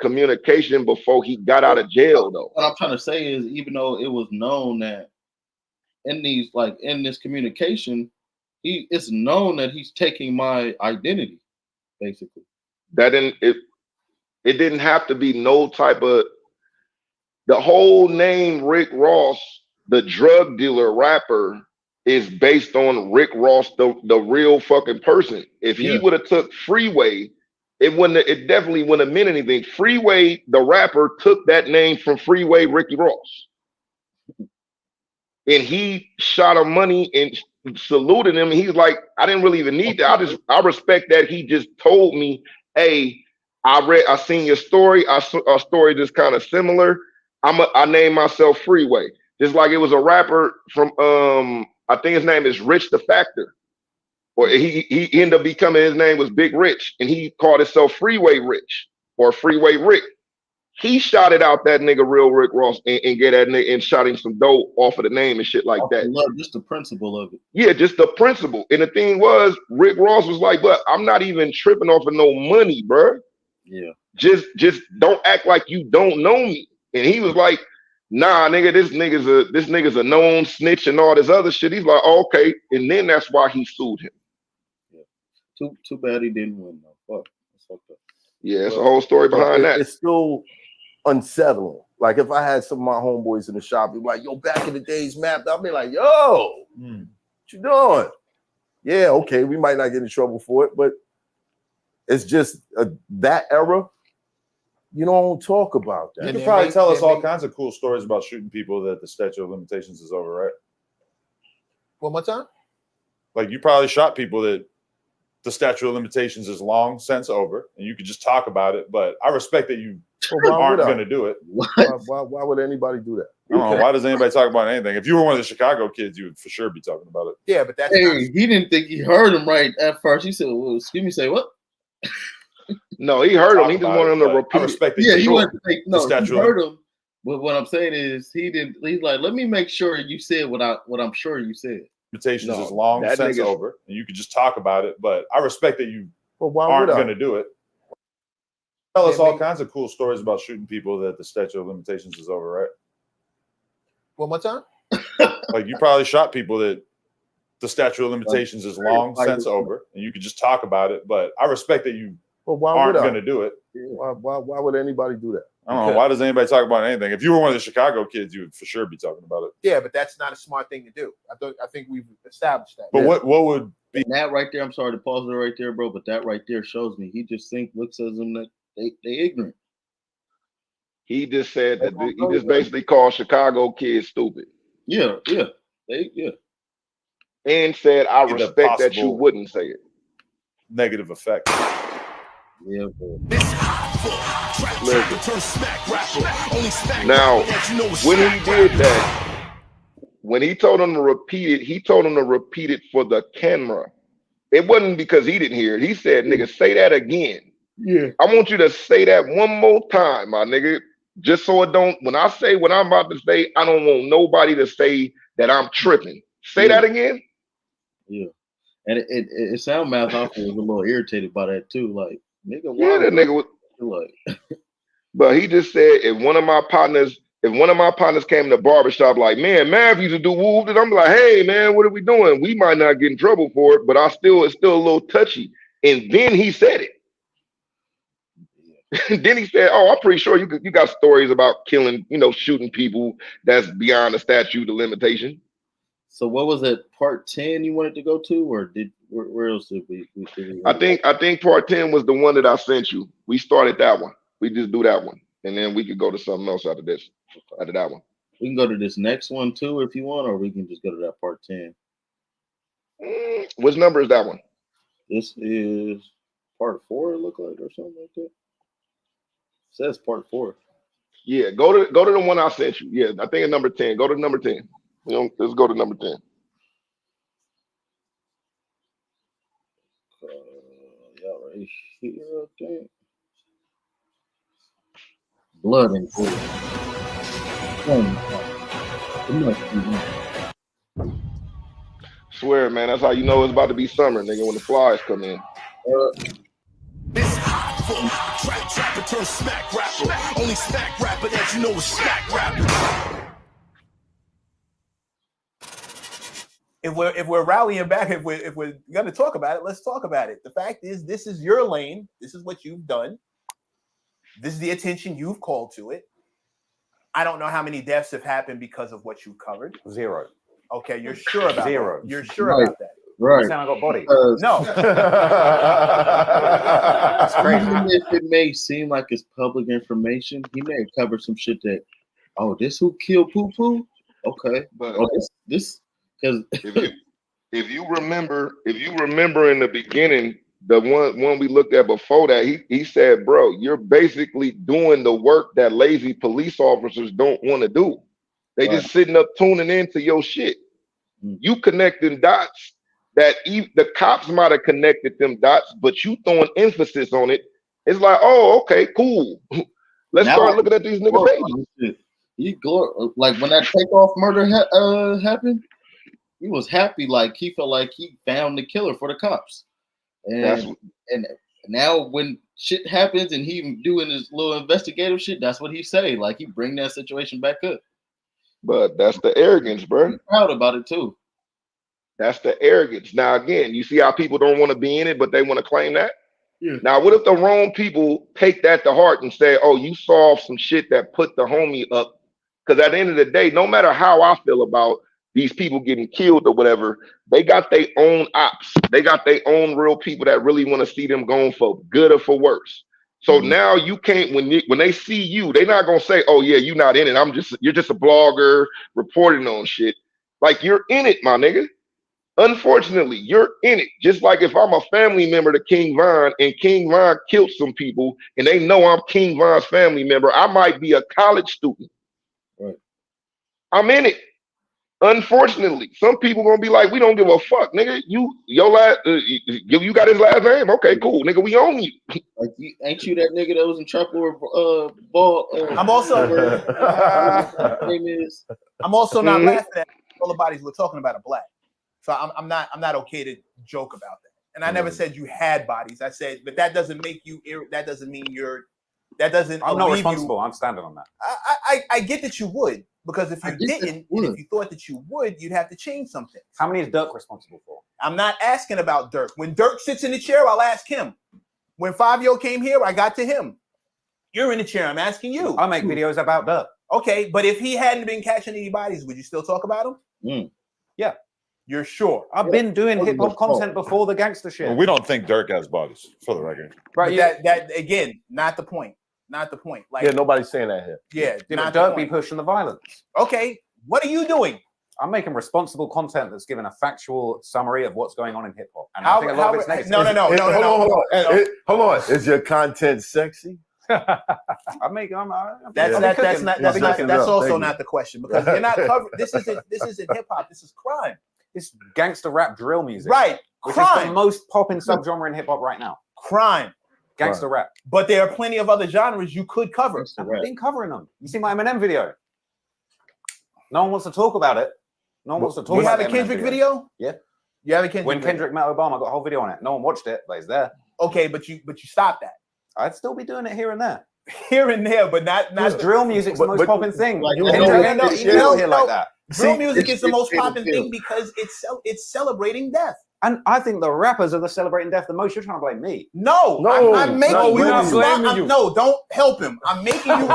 communication before he got out of jail, though. What I'm trying to say is, even though it was known that in this communication, it's known that he's taking my identity, basically. It didn't have to be no type of. The whole name Rick Ross, the drug dealer rapper, is based on Rick Ross, the real fucking person. If he would have took Freeway, it definitely wouldn't have meant anything. Freeway, the rapper, took that name from Freeway Ricky Ross. And he shot him money and saluted him. And he's like, I didn't really even need that. I respect that he just told me, hey, I seen your story. Our story just kind of similar. I named myself Freeway. Just like it was a rapper from I think his name is Rich the Factor. Or he ended up becoming, his name was Big Rich, and he called himself Freeway Rich or Freeway Rick. He shot it out that nigga real Rick Ross and get that nigga and shot him some dough off of the name and shit like that. I love just the principle of it. Yeah, just the principle. And the thing was, Rick Ross was like, but I'm not even tripping off of no money, bro. Yeah. Just don't act like you don't know me. And he was like, nah, nigga, this nigga's a known snitch and all this other shit. He's like, oh, okay, and then that's why he sued him. Yeah. Too bad he didn't win though. Fuck. That's fucked up. Yeah, it's a whole story behind that. It's still unsettling. Like if I had some of my homeboys in the shop, be like, yo, back in the days, mapped. I'll be like, yo, what you doing? Yeah, okay, we might not get in trouble for it, but it's just that era. You don't talk about that. You can probably tell us all kinds of cool stories about shooting people that the statute of limitations is over, right? One more time. Like you probably shot people that the statute of limitations is long since over, and you could just talk about it. But I respect that you aren't going to do it. Why would anybody do that? I don't know. Why does anybody talk about anything? If you were one of the Chicago kids, you would for sure be talking about it. Yeah, but that's he didn't think he heard him right at first. He said, well, excuse me, say what? No, he heard him. He just wanted him to repeat. I respect that. Yeah, he sure. wanted to think, no, The he heard him. But what I'm saying is he didn't. He's like, let me make sure you said what I'm sure you said. Limitations is long since over, and you could just talk about it. But I respect that you why aren't going to do it. Tell us all kinds of cool stories about shooting people that the statute of limitations is over, right? One more time. Like you probably shot people that the statute of limitations is long since over, and you could just talk about it. But I respect that you aren't going to do it. Why would anybody do that? I don't know. Why does anybody talk about anything? If you were one of the Chicago kids, you would for sure be talking about it. Yeah, but that's not a smart thing to do. I think we've established that. But what would be that right there? I'm sorry to pause it right there, bro. But that right there shows me he just looks at them that they ignorant. He just said that he just basically called Chicago kids stupid. Yeah. And said, I respect that you wouldn't say it. Negative effect. Yeah, bro. Now, when he did that, when he told him to repeat it for the camera. It wasn't because he didn't hear it. He said, nigga, say that again. Yeah. I want you to say that one more time, my nigga. Just so it don't, when I say what I'm about to say, I don't want nobody to say that I'm tripping. Say that again. Yeah. And it sound mouth off was a little irritated by that too. Like, nigga, why? Yeah, that nigga was like. But he just said if one of my partners came to the barbershop like, man, Mav used to do whoop, and I'm like, hey man, what are we doing? We might not get in trouble for it, but it's still a little touchy. And then he said it. Then he said, oh, I'm pretty sure you got stories about killing, shooting people that's beyond the statute of limitation. So what was it, part 10 you wanted to go to, or where else did we I think part 10 was the one that I sent you. We started that one. We just do that one. And then we could go to something else after this. After that one. We can go to this next one too if you want, or we can just go to that part 10. Which number is that one? This is part 4, it look like, or something like that. It says part 4. Yeah, go to the one I sent you. Yeah, I think it's number 10. Go to number 10. Let's go to number 10. Yeah, right here, I think. Blood and gore. Swear, man, that's how you know it's about to be summer, nigga, when the flies come in. Trapper turn smack rapper. Only smack rapper that you know is smack rapper. If we're rallying back, if we're gonna talk about it, let's talk about it. The fact is, this is your lane. This is what you've done. This is the attention you've called to it. I don't know how many deaths have happened because of what you've covered. 0. Okay, you're sure about 0. That. You're sure about that. Right. You sound like I got body. No. That's crazy. Even if it may seem like it's public information, he may have covered some shit that, oh, this who killed Poo Poo? Okay. But this because if you remember in the beginning, the one we looked at before that, he said, bro, you're basically doing the work that lazy police officers don't want to do. They just sitting up tuning into your shit. You connecting dots that the cops might have connected them dots, but you throwing emphasis on it. It's like, oh, okay, cool. Let's start looking at these niggas' pages. Like when that takeoff murder happened, he was happy, like he felt like he found the killer for the cops. And now when shit happens and he doing his little investigative shit, that's what he say. Like he bring that situation back up. But that's the arrogance, bro. I'm proud about it too. That's the arrogance. Now, again, you see how people don't want to be in it, but they want to claim that? Yeah. Now, what if the wrong people take that to heart and say, oh, you solved some shit that put the homie up? Because at the end of the day, no matter how I feel about these people getting killed or whatever, they got their own ops. They got their own real people that really want to see them going for good or for worse. So now you can't, when they see you, they're not gonna say, oh yeah, you're not in it. You're just a blogger reporting on shit. Like, you're in it, my nigga. Unfortunately, you're in it. Just like if I'm a family member to King Von and King Von killed some people and they know I'm King Von's family member, I might be a college student. Right. I'm in it. Unfortunately, some people gonna be like, we don't give a fuck, nigga. You got his last name? Okay, cool, nigga. We own you. Like, ain't you that nigga that was in trouble with ball? I'm also name is. I'm also not laughing at all the bodies we're talking about are black. So I'm not okay to joke about that. And I never said you had bodies. I said, but that doesn't make you. That doesn't mean you're. That doesn't. I'm not responsible. I'm standing on that. I get that you would, because if you didn't, and if you thought that you would, you'd have to change something. How many is Dirk responsible for? I'm not asking about Dirk. When Dirk sits in the chair, I'll ask him. When Fabio came here, I got to him. You're in the chair. I'm asking you. I make videos about Dirk. Okay, but if he hadn't been catching any bodies, would you still talk about him? Yeah. You're sure? I've been doing hip hop content before the gangster shit. Well, we don't think Dirk has bodies, for the record. Right. That again, not the point. Not the point. Like, yeah, nobody's saying that here. Yeah, not Dirk be pushing the violence. Okay, what are you doing? I'm making responsible content that's given a factual summary of what's going on in hip hop. And I think a lot of it's negative. No. Hold on. Is your content sexy? That's also not the question, because you're not covered. This isn't hip hop. This is crime. It's gangster rap drill music, right? Which crime. is the most popping subgenre in hip hop right now. Crime, gangster rap. But there are plenty of other genres you could cover. I've been covering them. You see my Eminem video. No one wants to talk about it. No one wants to talk about it. You have a Kendrick video? Yeah. You have a Kendrick When Kendrick met Obama, I got a whole video on it. No one watched it, but it's there. Okay, but you stopped that. I'd still be doing it here and there. Here and there, but not drill music's the most popping thing. Like, like that. Drill music is the most popping thing because it's celebrating death. And I think the rappers are the celebrating death the most. You're trying to blame me. No, I'm making you. No, don't help him. I'm making you.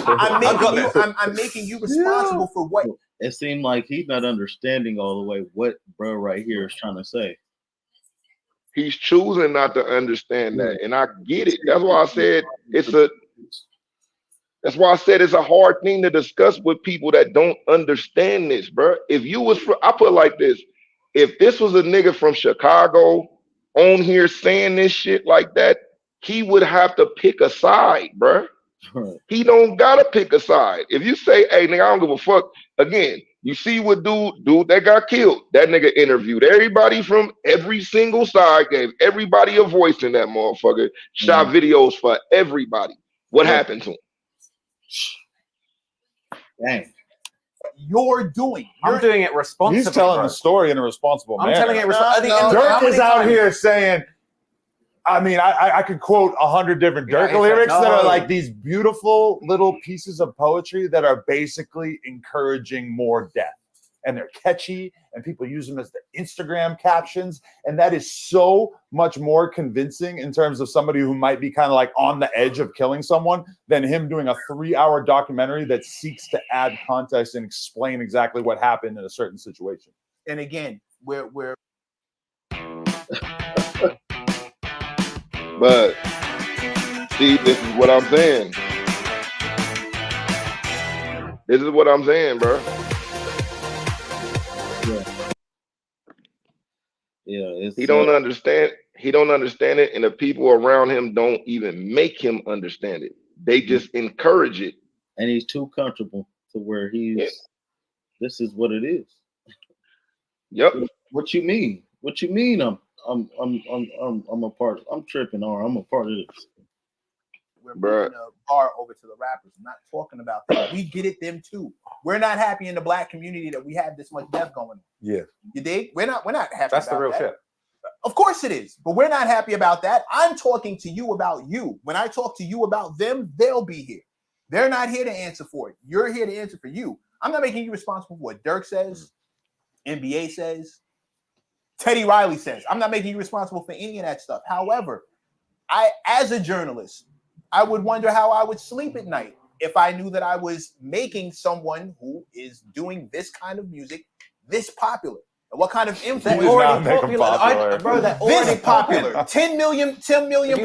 I'm making you responsible for what. It seemed like he's not understanding all the way what bro right here is trying to say. He's choosing not to understand that, and I get it. That's why I said That's why I said it's a hard thing to discuss with people that don't understand this, bro. If you was, I put it like this: if this was a nigga from Chicago on here saying this shit like that, he would have to pick a side, bro. He don't gotta pick a side. If you say, "Hey, nigga, I don't give a fuck," again, you see what dude that got killed, that nigga interviewed everybody from every single side, gave everybody a voice in that motherfucker, shot videos for everybody. What happened to him? Dang. You're doing. I'm doing it responsibly. He's telling the story in a responsible manner. I'm telling it responsibly. Dirk is out here saying, I mean, I could quote 100 different Dirk lyrics that are like these beautiful little pieces of poetry that are basically encouraging more death. And they're catchy, and people use them as the Instagram captions. And that is so much more convincing in terms of somebody who might be kind of like on the edge of killing someone than him doing a 3-hour documentary that seeks to add context and explain exactly what happened in a certain situation. And again, we're But see, this is what I'm saying. This is what I'm saying, bro. Yeah, he don't understand. He don't understand it, and the people around him don't even make him understand it. They just encourage it, and he's too comfortable to where he's. This is what it is. Yep. What you mean? What you mean? I'm a part. I'm tripping, or I'm a part of this. We're moving the bar over to the rappers. I'm not talking about that. We get it, them too. We're not happy in the black community that we have this much death going on. Yeah. You dig? We're not happy. That's about the real that. shit. Of course it is, but we're not happy about that. I'm talking to you about you. When I talk to you about them, they'll be here. They're not here to answer for it. You're here to answer for you. I'm not making you responsible for what Dirk says, NBA says, Teddy Riley says. I'm not making you responsible for any of that stuff. However, as a journalist, I would wonder how I would sleep at night if I knew that I was making someone who is doing this kind of music this popular. And what kind of influence? He's not making popular. Bro, they're This already popular. 10 million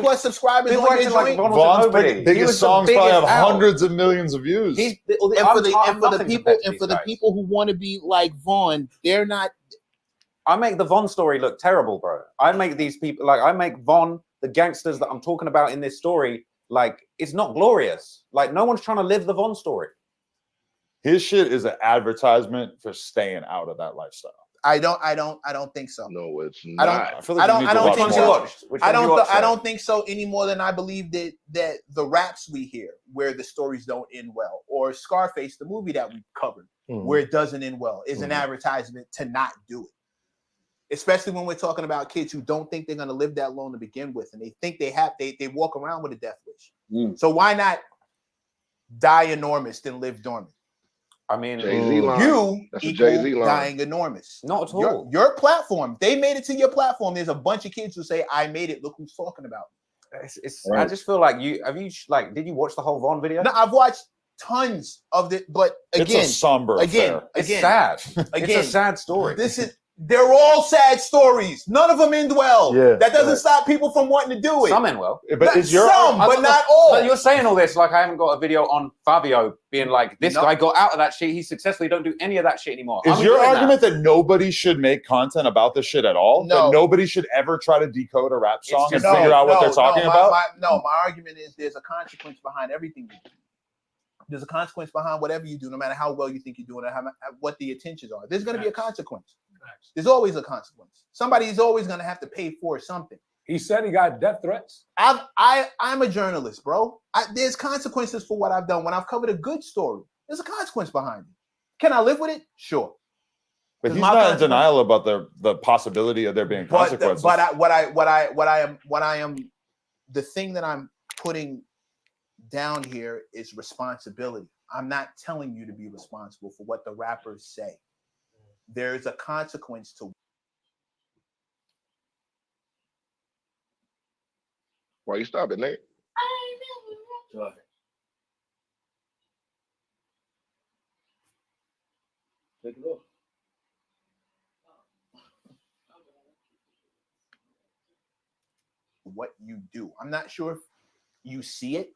plus subscribers on your joint. Vaughn's biggest songs probably have hundreds of millions of views. And for the people who want to be like Vaughn, they're not. I make the Von story look terrible, bro. I make these people like I make Von, the gangsters that I'm talking about in this story, like it's not glorious. Like no one's trying to live the Von story. His shit is an advertisement for staying out of that lifestyle. I don't think so. No, it's not. I don't think so any more than I believe that the raps we hear where the stories don't end well, or Scarface, the movie that we covered, where it doesn't end well, is an advertisement to not do it. Especially when we're talking about kids who don't think they're going to live that long to begin with, and they think they walk around with a death wish. So why not die enormous than live dormant? I mean, Jay-Z line. You That's a equal Jay-Z line. dying enormous. Not at all. Your platform. They made it to your platform. There's a bunch of kids who say, "I made it. Look who's talking about me." I just feel like did you watch the whole Von video? No, I've watched tons of it, but again, it's a somber affair. It's sad. Again, it's a sad story. They're all sad stories. None of them end well. Yeah, that doesn't stop people from wanting to do it. Some end well. But is your but not all. But you're saying all this like I haven't got a video on Fabio being like, this guy got out of that shit. He successfully don't do any of that shit anymore. Is your argument that nobody should make content about this shit at all? No. That nobody should ever try to decode a rap song and figure out what they're talking about? My argument is there's a consequence behind everything you do. There's a consequence behind whatever you do, no matter how well you think you're doing it, what the intentions are. There's going to be a consequence. There's always a consequence. Somebody's always going to have to pay for something. He said he got death threats. I'm a journalist, bro. There's consequences for what I've done. When I've covered a good story, there's a consequence behind it. Can I live with it? Sure. But he's not in denial about the possibility of there being consequences. The thing that I'm putting down here is responsibility. I'm not telling you to be responsible for what the rappers say. There's a consequence to. Why you stop it, Nate? Take it off. What you do. I'm not sure if you see it.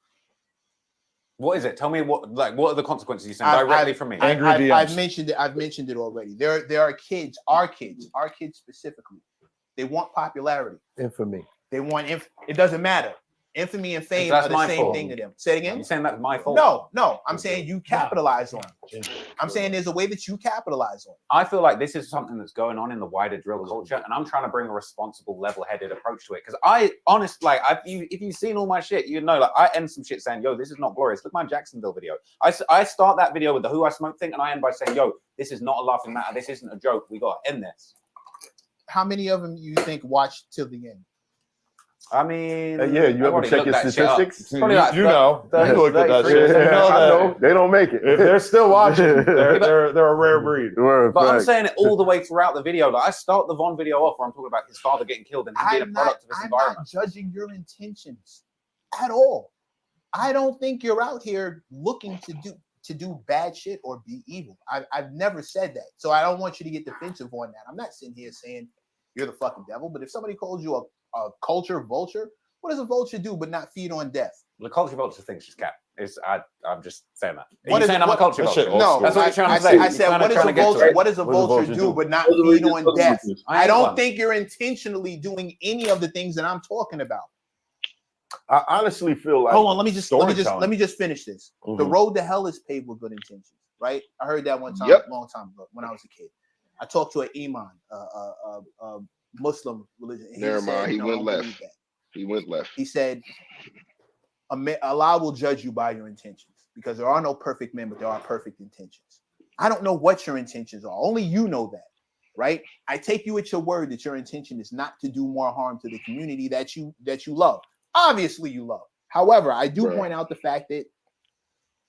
What is it? Tell me what are the consequences you saying directly from me? I've mentioned it. I've mentioned it already. There are kids, our kids specifically. They want popularity. Infamy. They want it doesn't matter. Infamy and fame are the same thing to them. Say it again. You're saying that's my fault? No. I'm saying you capitalize on it. I'm saying there's a way that you capitalize on it. I feel like this is something that's going on in the wider drill culture, and I'm trying to bring a responsible, level-headed approach to it. Because if you've seen all my shit, you know, like I end some shit saying, "Yo, this is not glorious." Look at my Jacksonville video. I start that video with the "Who I Smoke" thing, and I end by saying, "Yo, this is not a laughing matter. This isn't a joke. We got to end this." How many of them you think watched till the end? I mean, you ever check your statistics? Probably like you looked at that shit. Yeah, I know. They don't make it. If they're still watching, they're a rare breed. But I'm saying it all the way throughout the video. Like I start the Von video off where I'm talking about his father getting killed and him being a product of his environment. I'm not judging your intentions at all. I don't think you're out here looking to do bad shit or be evil. I've never said that. So I don't want you to get defensive on that. I'm not sitting here saying you're the fucking devil. But if somebody calls you a culture vulture, what does a vulture do but not feed on death? The culture vulture thing's just cap. I'm just saying that. Are you saying I'm a culture vulture? No, that's what you're trying to say. I said, what does a vulture do but not feed on death? I don't think you're intentionally doing any of the things that I'm talking about. I honestly feel like. Hold on, let me just finish this. Mm-hmm. The road to hell is paved with good intentions, right? I heard that one time, a long time ago when I was a kid. I talked to an imam, Muslim religion. Never mind. He went left. He went left. He said, Allah will judge you by your intentions because there are no perfect men, but there are perfect intentions. I don't know what your intentions are. Only you know that, right? I take you at your word that your intention is not to do more harm to the community that you love. Obviously, you love. However, I do point out the fact that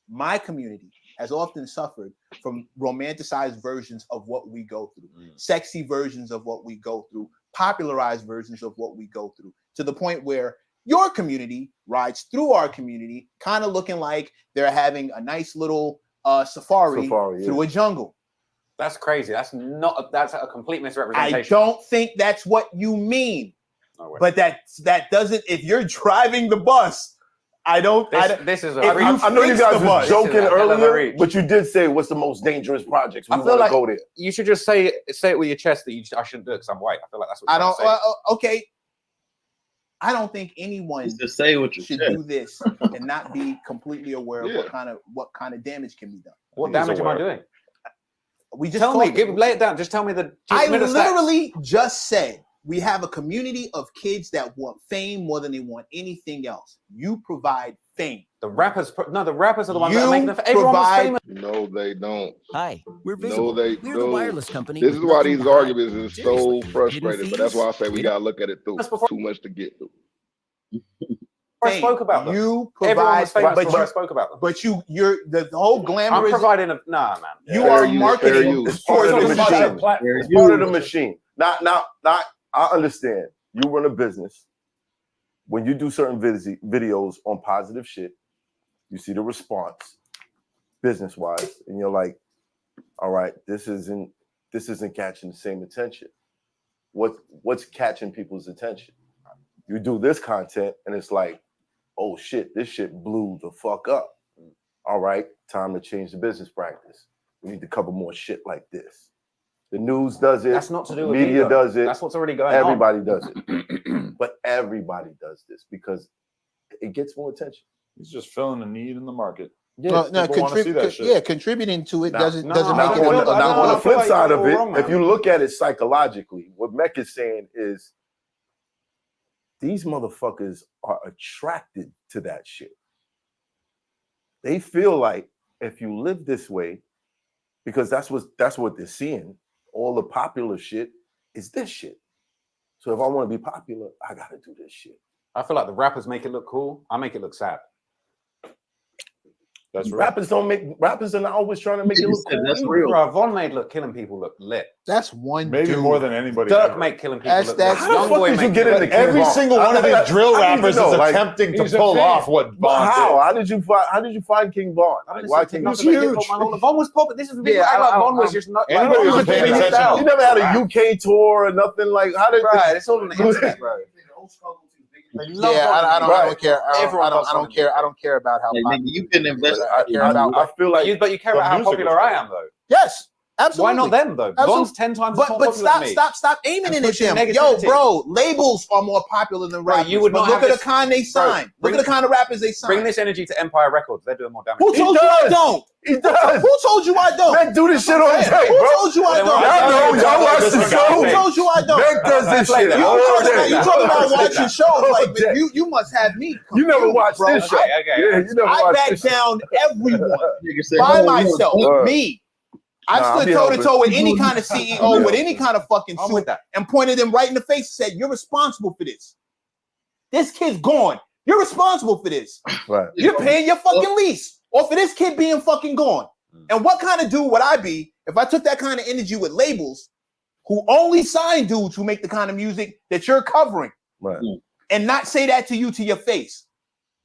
my community has often suffered from romanticized versions of what we go through, sexy versions of what we go through, popularized versions of what we go through, to the point where your community rides through our community, kind of looking like they're having a nice little safari through a jungle. That's crazy. That's a complete misrepresentation. I don't think that's what you mean. No, but that doesn't. If you're driving the bus, I don't. This is a. I know you guys were joking earlier, but you did say what's the most dangerous projects. We want to go there. You should just say it with your chest that I shouldn't do it because I'm white. I feel like that's what I don't. Okay. I don't think anyone should do this and not be completely aware of what kind of damage can be done. What damage am I doing? We just tell me. Lay it down. Just tell me the. I literally just said we have a community of kids that want fame more than they want anything else. You provide fame. The rappers are the ones that make the everyone was famous. No, they don't. Hi, we're Visible. We're the wireless company. This is why these arguments are so frustrating. But that's why I say we gotta look at it through. Too much to get through. I spoke about them. You provide, but I spoke about them. But you're the whole glamour. I'm providing a man. You are marketing. It's part of the machine. It's part of the machine. Not. I understand. You run a business. When you do certain videos on positive shit, you see the response, business-wise, and you're like, "All right, this isn't catching the same attention. What's catching people's attention?" You do this content, and it's like, "Oh shit, this shit blew the fuck up." All right, time to change the business practice. We need to cover more shit like this. The news does it. That's not to do with media does it. That's what's already going Everybody does it. But everybody does this because it gets more attention. He's just filling a need in the market. Yeah, contributing to it doesn't make it. On the flip side of it, if you look at it psychologically, what Mech is saying is these motherfuckers are attracted to that shit. They feel like if you live this way, because that's what they're seeing. All the popular shit is this shit. So if I want to be popular, I gotta do this shit. I feel like the rappers make it look cool. I make it look sad. That's real. Rappers are not always trying to make it look cool. That's real. Bro, Von made killing people look lit. That's one maybe dude. More than anybody. Dirk make killing people look lit. How the fuck did you get into every single one of these drill rappers is attempting to pull off what Von did. How did you find King Von? Why King Von? Von was popular. This is the Von was just not. You never had a UK tour or nothing like. How did? Right, it's all on the internet, bro. I don't care. I don't care about how popular you can invest. I feel like, but you care about how popular I am, though. Yes, absolutely. Why not them though? Von's 10 times more popular than me. Stop aiming in at them. Yo, bro, labels are more popular than rappers. You would not look at the kind they sign. Look at the kind of rappers they sign. Bring this energy to Empire Records. They're doing more damage. Who told you I don't? He does. Who told you I don't? Meg do this shit on tape, bro. Who told you I don't? Y'all watch the show. Who told you I don't? Meg does this shit. You talking about watching shows like you must have me. You never watched this shit. Yeah, you never watched this shit. I back down everyone by myself. Me. I stood toe to toe with any kind of CEO, with any kind of fucking suit, and pointed them right in the face and said, "You're responsible for this. This kid's gone. You're responsible for this. Right. You're paying your fucking lease, or for this kid being fucking gone." And what kind of dude would I be if I took that kind of energy with labels who only sign dudes who make the kind of music that you're covering, right, and not say that to you to your face?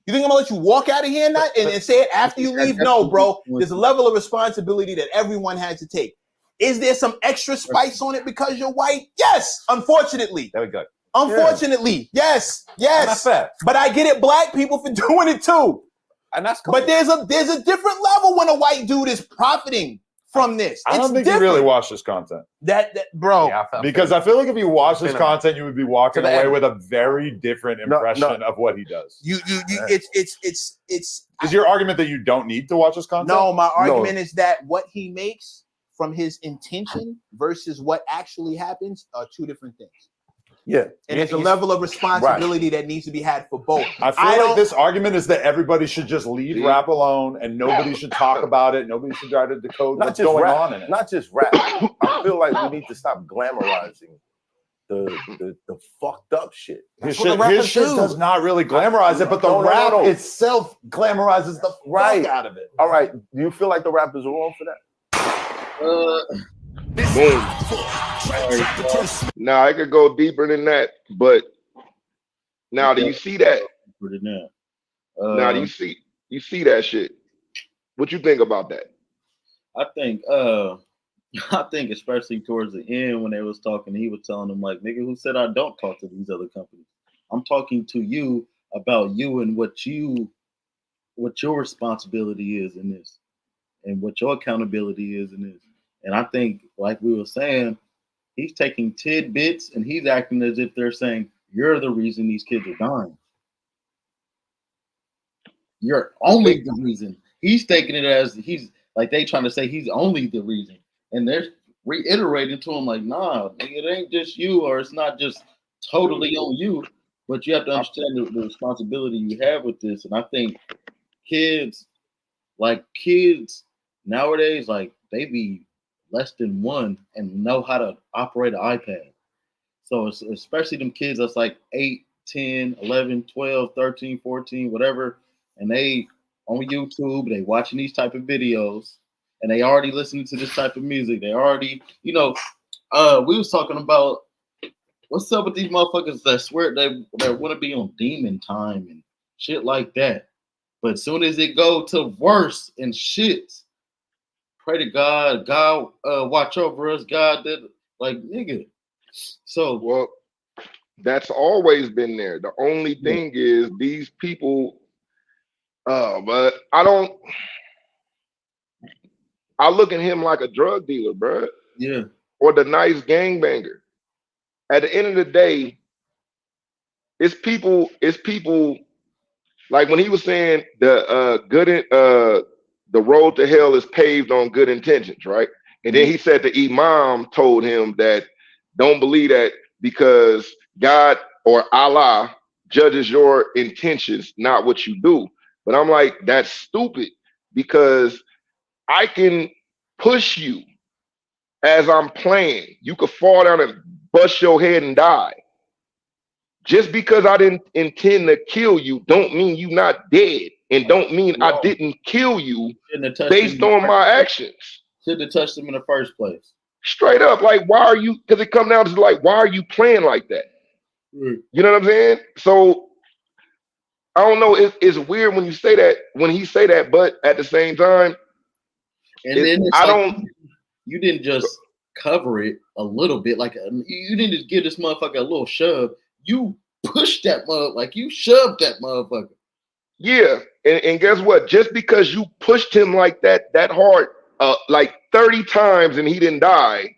You think I'm gonna let you walk out of here and say it after you leave? No, bro. There's a level of responsibility that everyone had to take. Is there some extra spice on it because you're white? Yes, unfortunately. There we go. Unfortunately, yes. That's fair. But I get it, black people for doing it too. And that's cool. But there's a different level when a white dude is profiting from this. I don't think you really watch this content. That bro. Yeah, because I feel like if you watch this content, you would be walking away with a very different impression of what he does. It's Is your argument that you don't need to watch this content? No, my argument is that what he makes from his intention versus what actually happens are two different things. Yeah. And there's a level of responsibility that needs to be had for both. I feel like this argument is that everybody should just leave rap alone and nobody should talk about it. Nobody should try to decode what's going on in it. Not just rap. I feel like we need to stop glamorizing the fucked up shit. His what the shit, rappers his shit do. does not really glamorize it, but the No, no, rap no. itself glamorizes the Right. fuck out of it. All right. Do you feel like the rappers are wrong for that? Boom. Now I could go deeper than that, but now do you see that? Now do you see that shit? What you think about that? I think especially towards the end when they was talking, he was telling them like, nigga, who said I don't talk to these other companies? I'm talking to you about you and what your responsibility is in this and what your accountability is in this. And I think, like we were saying, he's taking tidbits and he's acting as if they're saying, you're the reason these kids are dying. You're only the reason. He's taking it as he's like they trying to say he's only the reason. And they're reiterating to him like, nah, nigga, it ain't just you, or it's not just totally on you, but you have to understand the responsibility you have with this. And I think kids nowadays, like they be less than one and know how to operate an iPad. So it's, especially them kids that's like 8, 10, 11, 12, 13, 14, whatever, and they on YouTube, they watching these type of videos, and they already listening to this type of music. They already, we was talking about what's up with these motherfuckers that swear they want to be on demon time and shit like that. But as soon as it go to worse and shit, pray to God, watch over us, God did like nigga. So well, that's always been there. The only thing is these people, but I look at him like a drug dealer, bro. Yeah. Or the nice gangbanger. At the end of the day, it's people like when he was saying the road to hell is paved on good intentions, right? And then he said the Imam told him that don't believe that because God or Allah judges your intentions, not what you do. But I'm like, that's stupid because I can push you as I'm playing. You could fall down and bust your head and die. Just because I didn't intend to kill you don't mean you not dead, and don't mean I didn't kill you based on my actions. Shouldn't have touched him in the first place. Straight up, like why are you? Because it comes down to like why are you playing like that? You know what I'm saying? So I don't know. It's weird when you say that, when he say that, but at the same time, and then you didn't just cover it a little bit, like you didn't just give this motherfucker a little shove. You pushed that motherfucker, like you shoved that motherfucker. Yeah, and guess what? Just because you pushed him like that hard, like 30 times and he didn't die,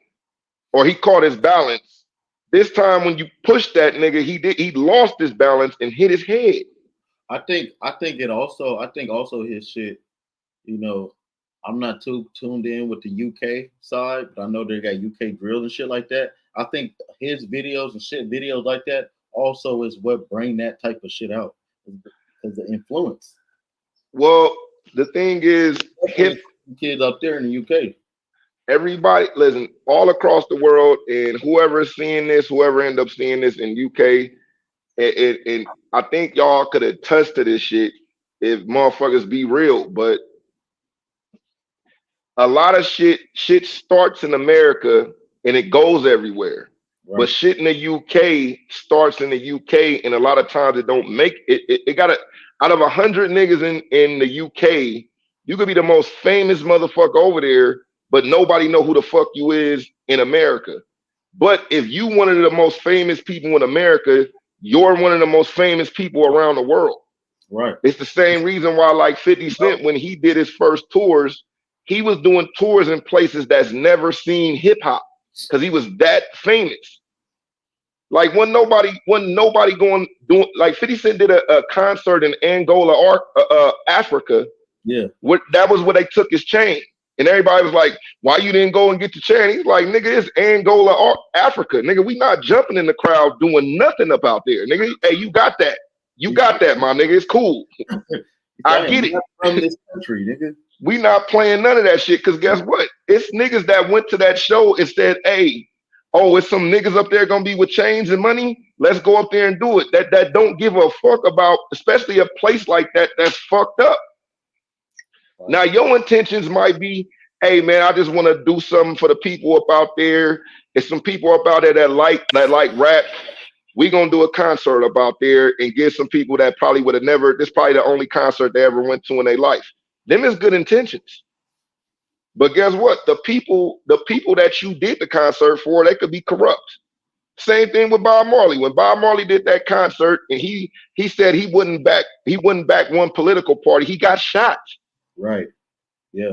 or he caught his balance. This time when you pushed that nigga, he lost his balance and hit his head. I think also his shit, I'm not too tuned in with the UK side, but I know they got UK drill and shit like that. I think his videos like that also is what bring that type of shit out, because the influence. Well, the thing is, kids up there in the UK. Everybody, listen, all across the world, and whoever is seeing this, whoever end up seeing this in UK, and I think y'all could attest to this shit if motherfuckers be real, but a lot of shit starts in America and it goes everywhere. Right. But shit in the UK starts in the UK, and a lot of times it don't make it. It got out of 100 niggas in the UK, you could be the most famous motherfucker over there, but nobody know who the fuck you is in America. But if you one of the most famous people in America, you're one of the most famous people around the world. Right. It's the same reason why, like 50 Cent, when he did his first tours, he was doing tours in places that's never seen hip hop because he was that famous. Like when nobody doing like 50 Cent did a concert in Angola, Africa. Yeah. That was where they took his chain. And everybody was like, why you didn't go and get your chain? He's like, nigga, it's Angola, Africa. Nigga, we not jumping in the crowd doing nothing up out there. Nigga, hey, you got that. You got that, my nigga. It's cool. I get it. From this country, nigga. We not playing none of that shit, because guess what? It's niggas that went to that show and said, hey, oh, it's some niggas up there gonna be with chains and money. Let's go up there and do it. That don't give a fuck about, especially a place like that that's fucked up. Right. Now your intentions might be, hey man, I just want to do something for the people up out there. There's some people up out there that like rap. We gonna do a concert up out there and get some people that probably would have never. This probably the only concert they ever went to in their life. Them is good intentions. But guess what? The people that you did the concert for, they could be corrupt. Same thing with Bob Marley. When Bob Marley did that concert and he said he wouldn't back one political party, he got shot. Right. Yeah.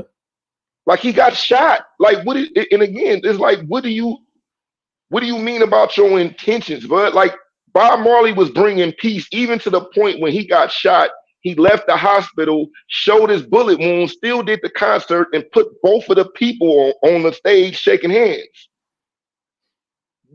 Like he got shot. Like and again, it's like, what do you mean about your intentions, bud? Like Bob Marley was bringing peace, even to the point when he got shot. He left the hospital, showed his bullet wound, still did the concert, and put both of the people on the stage shaking hands.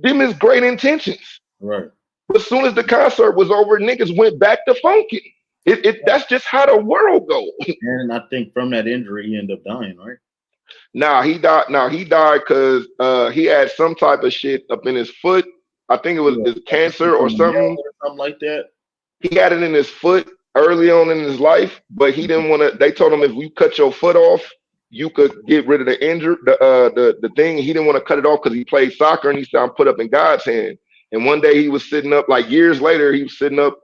Them is great intentions. Right. But as soon as the concert was over, niggas went back to funking. That's just how the world goes. And I think from that injury, he ended up dying, right? Nah, he died. He died because he had some type of shit up in his foot. I think it was his cancer or something. Something like that. He had it in his foot early on in his life, but he didn't want to. They told him if you cut your foot off, you could get rid of the injury, the thing. He didn't want to cut it off because he played soccer and he said, "I'm put up in God's hand." And one day he was sitting up, like years later, he was sitting up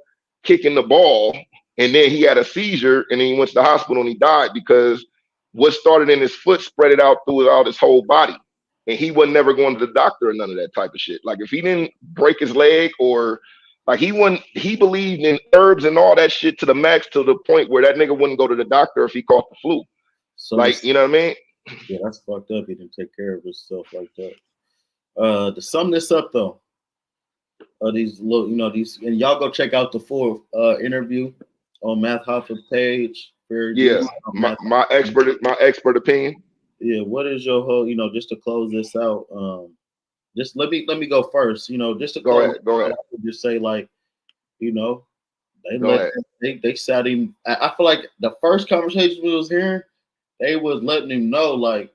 kicking the ball, and then he had a seizure, and then he went to the hospital and he died because what started in his foot spread it out throughout his whole body. And he wasn't never going to the doctor or none of that type of shit. Like if he didn't break his leg or like he believed in herbs and all that shit to the max, to the point where that nigga wouldn't go to the doctor if he caught the flu. So like, you know what I mean? Yeah, that's fucked up. He didn't take care of himself like that. To sum this up though, these little, these, and y'all go check out the full interview on Math Hoffa's page. Yeah, my expert opinion. Yeah, what is your whole, just to close this out? Just let me go first. Just to go ahead. I would just say, like, they sat him. I feel like the first conversation we was hearing, they was letting him know, like,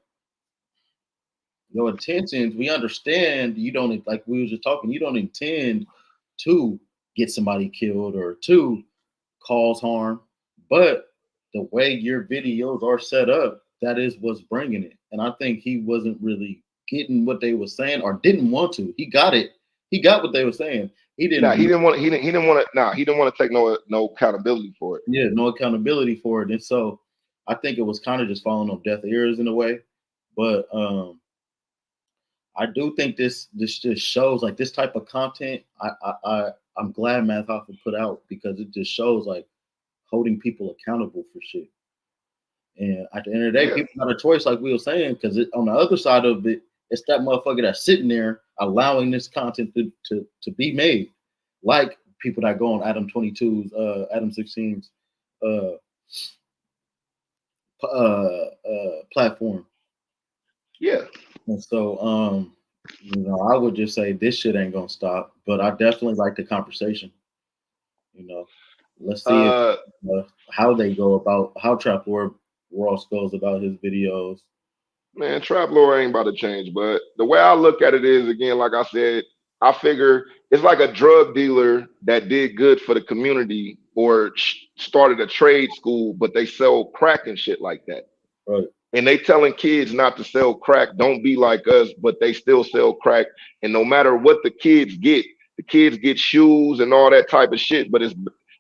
your intentions. We understand you don't, like we was just talking. You don't intend to get somebody killed or to cause harm, but the way your videos are set up, that is what's bringing it. And I think he wasn't really getting what they were saying or didn't want to. He got it. He got what they were saying. He didn't want to take no accountability for it. Yeah, no accountability for it. And so I think it was kind of just falling on deaf ears in a way. But I do think this just shows, like, this type of content. I'm glad Math Hoffa put out, because it just shows, like, holding people accountable for shit. And at the end of the day, people got a choice, like we were saying, because on the other side of it, it's that motherfucker that's sitting there allowing this content to be made, like people that go on Adam 22's, Adam 16's platform. Yeah. And so, I would just say this shit ain't gonna stop, but I definitely like the conversation. Let's see how they go about, how Trap Lord Ross goes about his videos. Man, Trap Lord ain't about to change, but the way I look at it is, again, like I said, I figure it's like a drug dealer that did good for the community or started a trade school, but they sell crack and shit like that. Right. And they telling kids not to sell crack, don't be like us, but they still sell crack. And no matter what the kids get shoes and all that type of shit, but it's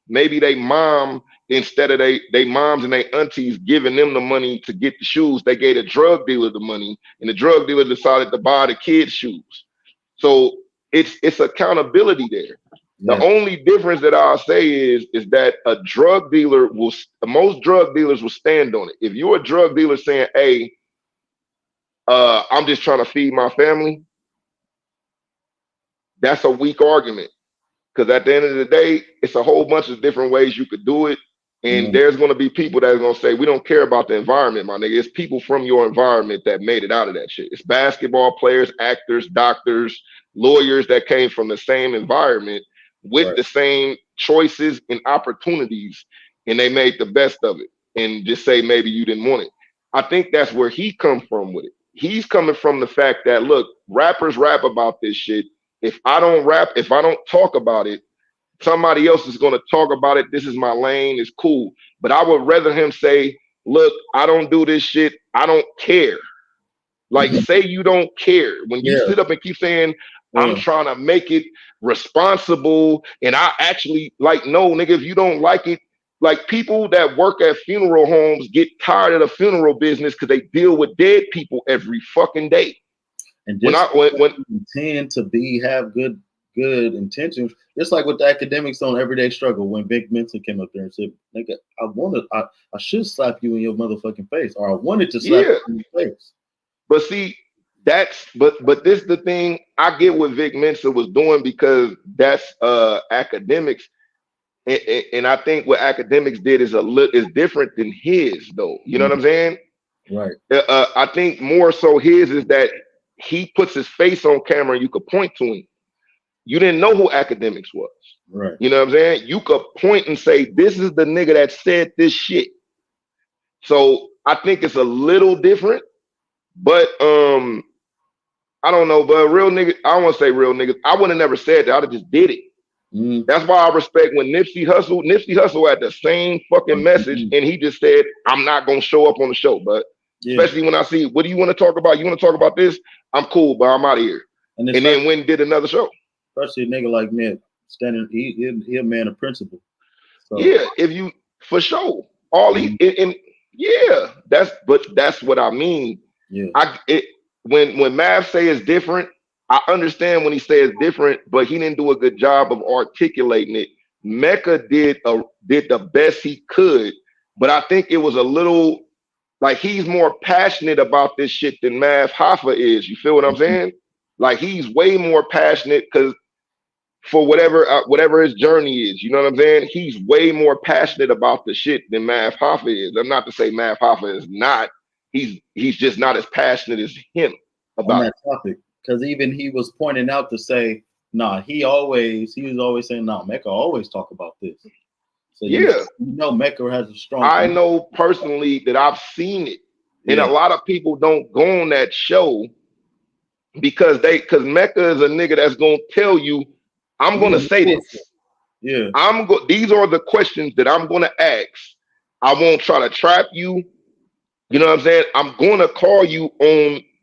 maybe they mom, instead of they moms and they aunties giving them the money to get the shoes, they gave the drug dealer the money, and the drug dealer decided to buy the kids' shoes. So it's accountability there. Yeah. The only difference that I'll say is that most drug dealers will stand on it. If you're a drug dealer saying, hey, I'm just trying to feed my family, that's a weak argument. Because at the end of the day, it's a whole bunch of different ways you could do it. And there's going to be people that are going to say, we don't care about the environment, my nigga. It's people from your environment that made it out of that shit. It's basketball players, actors, doctors, lawyers that came from the same environment with the same choices and opportunities, and they made the best of it. And just say maybe you didn't want it. I think that's where he come from with it. he's coming from the fact that, look, rappers rap about this shit. If I don't rap, if I don't talk about it, somebody else is going to talk about it. This is my lane. It's cool. But I would rather him say, look, I don't do this shit. I don't care. Like, say you don't care. When you sit up and keep saying, I'm trying to make it responsible, and I actually, like, no, nigga, if you don't like it, like, people that work at funeral homes get tired of the funeral business because they deal with dead people every fucking day. And just when tend to have good intentions, just like with the academics on Everyday Struggle, when Big Mensa came up there and said, nigga, I should slap you in your motherfucking face, or I wanted to slap you in your face. But see, but this is the thing. I get what Vic Mensa was doing because that's academics, and I think what academics did is different than his, though. You know what I'm saying? Right. I think more so his is that he puts his face on camera and you could point to him. You didn't know who academics was. Right. You know what I'm saying? You could point and say, this is the nigga that said this shit. So I think it's a little different. But I don't know, but real niggas, I don't want to say real niggas. I would have never said that. I'd have just did it. That's why I respect when Nipsey Hussle had the same fucking message, and he just said, I'm not gonna show up on the show. But especially when I see, what do you want to talk about? You want to talk about this? I'm cool, but I'm out of here. And then went and did another show. Especially a nigga like Nip, standing, he a man of principle. So. Yeah, if you, for sure. All these, and yeah, that's what I mean. Yeah. When Mav say it's different, I understand when he says different, but he didn't do a good job of articulating it. Mecca did the best he could, but I think it was a little like he's more passionate about this shit than Mav Hoffa is. You feel what I'm saying? Like he's way more passionate because for whatever his journey is, you know what I'm saying? He's way more passionate about the shit than Mav Hoffa is. I'm not to say Mav Hoffa is not. He's just not as passionate as him about that topic. Because even he was pointing out to say, nah, he was always saying, nah, Mecca always talk about this. So you know Mecca has a strong. I know personally that I've seen it, and a lot of people don't go on that show because Mecca is a nigga that's gonna tell you, I'm gonna say this. Yeah, these are the questions that I'm gonna ask. I won't try to trap you. You know what I'm saying? I'm gonna call you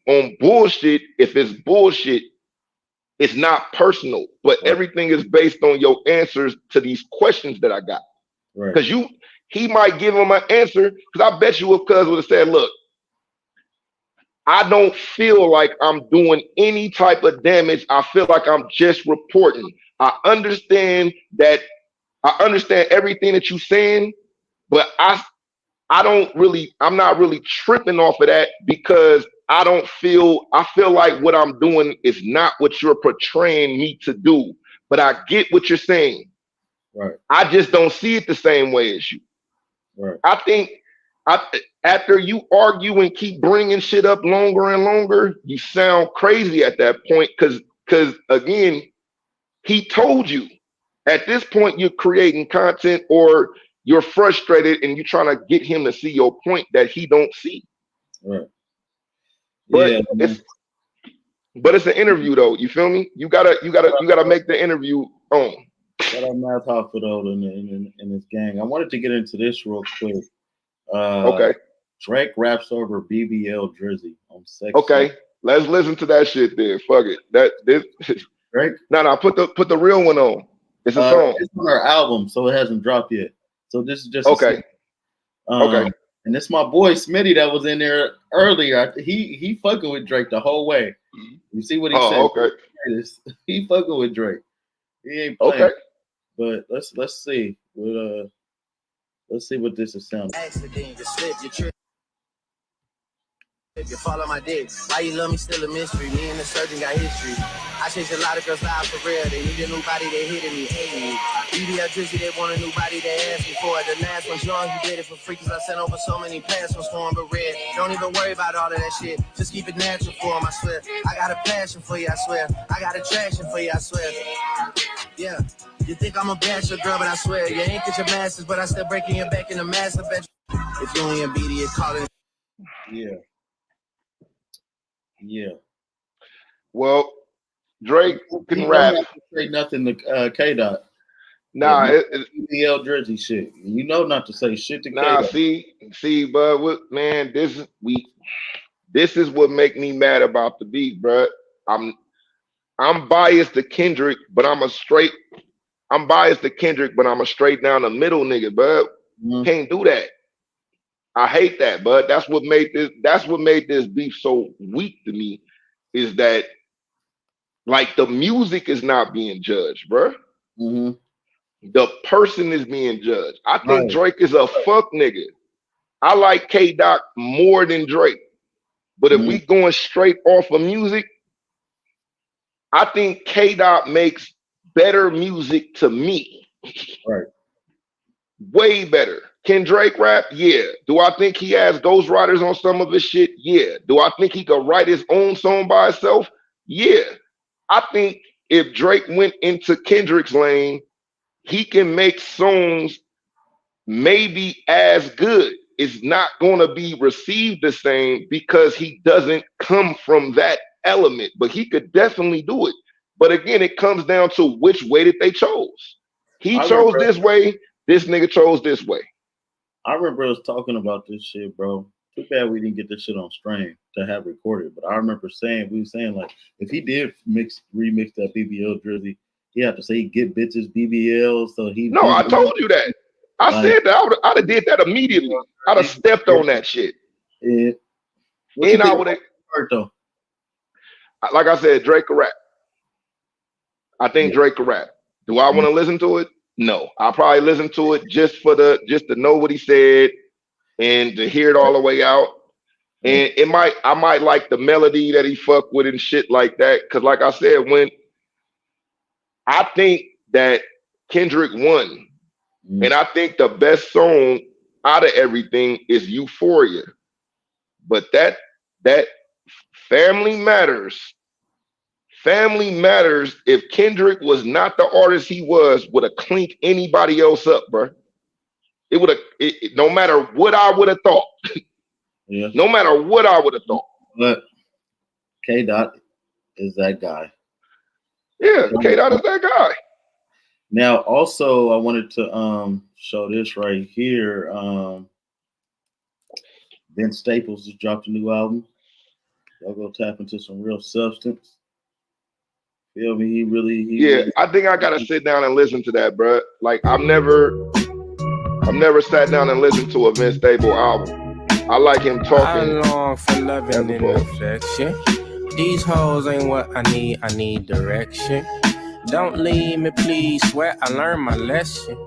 on bullshit. If it's bullshit, it's not personal, but everything is based on your answers to these questions that I got. Right. Because he might give him an answer, because I bet you if Cuz would have said, look, I don't feel like I'm doing any type of damage. I feel like I'm just reporting. I understand everything that you're saying, but I'm not really tripping off of that because I feel like what I'm doing is not what you're portraying me to do, but I get what you're saying. Right. I just don't see it the same way as you. Right. I think after you argue and keep bringing shit up longer and longer, you sound crazy at that point because again, he told you. At this point, you're creating content or you're frustrated and you're trying to get him to see your point that he don't see. Right. But it's an interview though. You feel me? You gotta make the interview on. Shout out Math Hoffa though in his gang. I wanted to get into this real quick. Okay. Drake raps over BBL Drizzy on Sex. Okay, let's listen to that shit then. Fuck it. Drake. No, put the real one on. It's a song. It's on our album, so it hasn't dropped yet. So this is just okay. Okay. And it's my boy Smitty that was in there earlier. He fucking with Drake the whole way. You see what he said? Okay. He fucking with Drake. He ain't playing. Okay. But let's see. Let's see what this is sounding. If you follow my dick, why you love me still a mystery. Me and the surgeon got history. I changed a lot of girls' lives for real. They need a new body, they hitting me. Hey, BBL Drizzy, they want a new body, they asked me for it. The last one's young, he did it for free, cause I sent over so many past ones for him, but red. Don't even worry about all of that shit. Just keep it natural for him, I swear. I got a passion for you, I swear. I got attraction for you, I swear. Yeah. You think I'm a bachelor girl, but I swear you ain't get your masters, but I still breaking your back in the master bedroom. If you ain't a BD, it's calling. Yeah. Yeah. Well, Drake He can don't rap. have to say nothing to K Dot. Nah, BBL Drizzy shit. You know not to say shit to K nah. Dot. See, bud, man, this is what make me mad about the beat, bro. I'm biased to Kendrick, but I'm biased to Kendrick, but I'm a straight down the middle nigga, bud. Mm-hmm. Can't do that. I hate that, bud. That's what made this beef so weak to me, is that like the music is not being judged, bro. Mm-hmm. The person is being judged. I think Right. Drake is a fuck nigga. I like K Dot more than Drake. But if we going straight off of music, I think K Dot makes better music to me. Right. Way better. Can Drake rap? Yeah. Do I think he has ghostwriters on some of his shit? Yeah. Do I think he could write his own song by himself? Yeah. I think if Drake went into Kendrick's lane, he can make songs maybe as good. It's not going to be received the same because he doesn't come from that element, but he could definitely do it. But again, it comes down to which way that they chose. He chose this way, this nigga chose this way. I remember us talking about this shit, bro. Too bad we didn't get this shit on stream to have recorded. But I remember we were saying like, if he did remix that BBL Drizzy, he had to say get bitches BBL. So he. No, I told you that. I said that I'd have did that immediately. I'd have stepped on that shit. Yeah. And I would have. Though? Like I said, Drake could rap. I think Drake could rap. Do I want to listen to it? No. I'll probably listen to it just to know what he said and to hear it all the way out. And I might like the melody that he fucked with and shit like that. Cause like I said, when I think that Kendrick won, and I think the best song out of everything is Euphoria. But that Family Matters. Family Matters, if Kendrick was not the artist he was, would have cleaned anybody else up, bro. It would have, no matter what I would have thought. Yeah. No matter what I would have thought. But K Dot is that guy. Yeah, K Dot is that guy. Now, also, I wanted to show this right here. Ben Staples just dropped a new album. Y'all go tap into some real substance. Feel me? He really. I think I gotta sit down and listen to that, bro. Like I've never sat down and listened to a Vince Staples album. I like him talking. I long for loving and affection. These hoes ain't what I need direction. Don't leave me, please, swear I learned my lesson.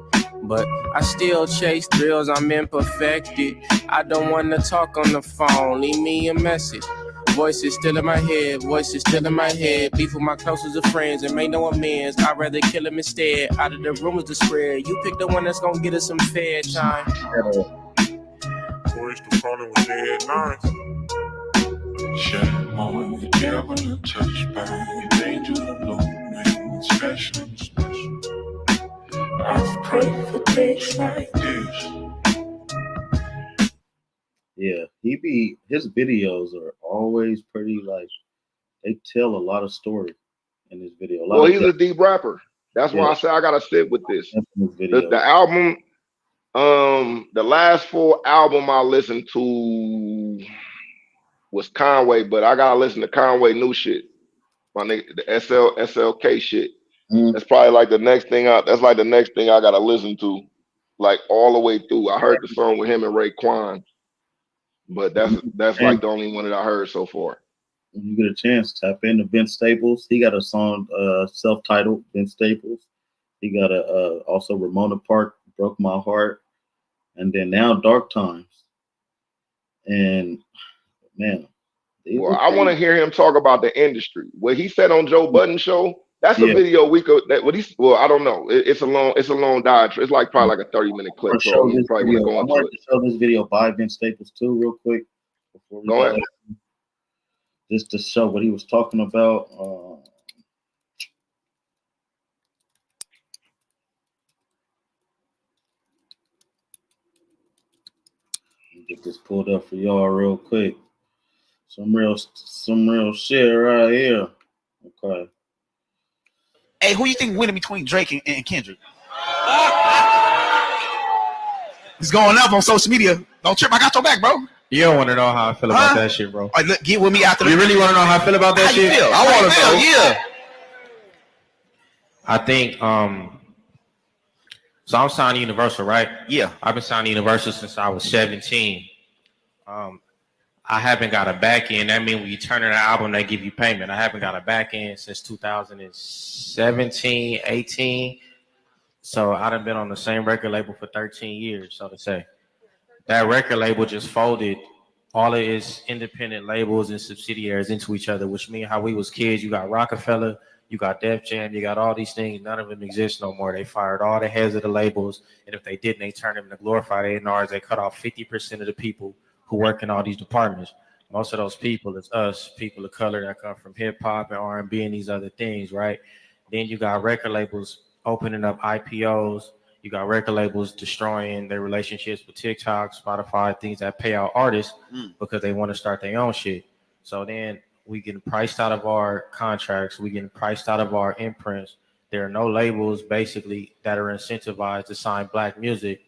But I still chase thrills, I'm imperfected. I don't wanna talk on the phone, leave me a message. Voices still in my head, voices still in my head. Beef with my closest of friends and make no amends. I'd rather kill them instead. Out of the rumors to spread, you pick the one that's gonna get us some fair time. Cory's the problem with dead knives. Shine on the devil, touch by the angel alone, man, special. I've prayed for days like this. Yeah, his videos are always pretty like they tell a lot of story in this video. Well, he's a deep rapper. That's why I say I gotta sit with this. The album, the last full album I listened to was Conway, but I gotta listen to Conway new shit. My nigga, the SLK shit. That's probably like the next thing that's like the next thing I gotta listen to, like all the way through. I heard the song with him and Raekwon, but that's like the only one that I heard so far. If you get a chance, tap into Ben Staples. He got a song self-titled Ben Staples. He got a also Ramona Park, Broke My Heart, and then now Dark Times. And man, well, I want to hear him talk about the industry. What he said on Joe Budden show, that's a video we could. I don't know. It's a long diatribe. It's like probably like a 30-minute clip. So he probably want to go into it. I wanted to show this video by Ben Staples too, real quick. Before we go ahead. Just to show what he was talking about. Get this pulled up for y'all real quick. Some real shit right here. Okay. Hey, who you think winning between Drake and Kendrick? It's going up on social media. Don't trip. I got your back, bro. You don't want to know how I feel about that shit, bro. All right, look, get with me after. You really want to know how I feel about that shit? Feel? I want to know. Yeah. I think so I'm signing Universal, right? Yeah. I've been signing Universal since I was 17. I haven't got a back end. That means when you turn in an album, they give you payment. I haven't got a back end since 2017, 18. So I done been on the same record label for 13 years, so to say. That record label just folded all of its independent labels and subsidiaries into each other, which means how we was kids, you got Rockefeller, you got Def Jam, you got all these things. None of them exist no more. They fired all the heads of the labels, and if they didn't, they turned them into glorified A&Rs. They cut off 50% of the people who work in all these departments. Most of those people is us, people of color that come from hip hop and R&B and these other things, right? Then you got record labels opening up IPOs. You got record labels destroying their relationships with TikTok, Spotify, things that pay out artists because they want to start their own shit. So then we getting priced out of our contracts. We getting priced out of our imprints. There are no labels basically that are incentivized to sign black music,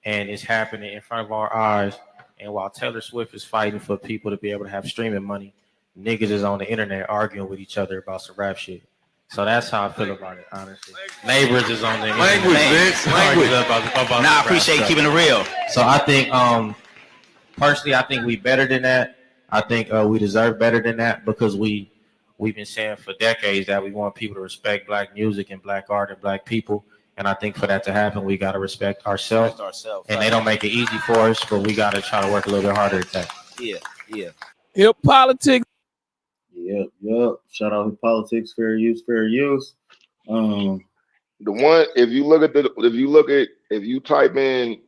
and it's happening in front of our eyes. And while Taylor Swift is fighting for people to be able to have streaming money, niggas is on the internet arguing with each other about some rap shit. So that's how I feel about it, honestly. Neighbors is on the Language, Vince. Language. Nah, I appreciate keeping it real. So I think, personally, I think we better than that. I think we deserve better than that because we've been saying for decades that we want people to respect black music and black art and black people. And I think for that to happen, we got to respect ourselves. And they don't make it easy for us, but we got to try to work a little bit harder at that. Yeah. Hip politics. Yep. Shout out to politics, fair use. The one, if you type in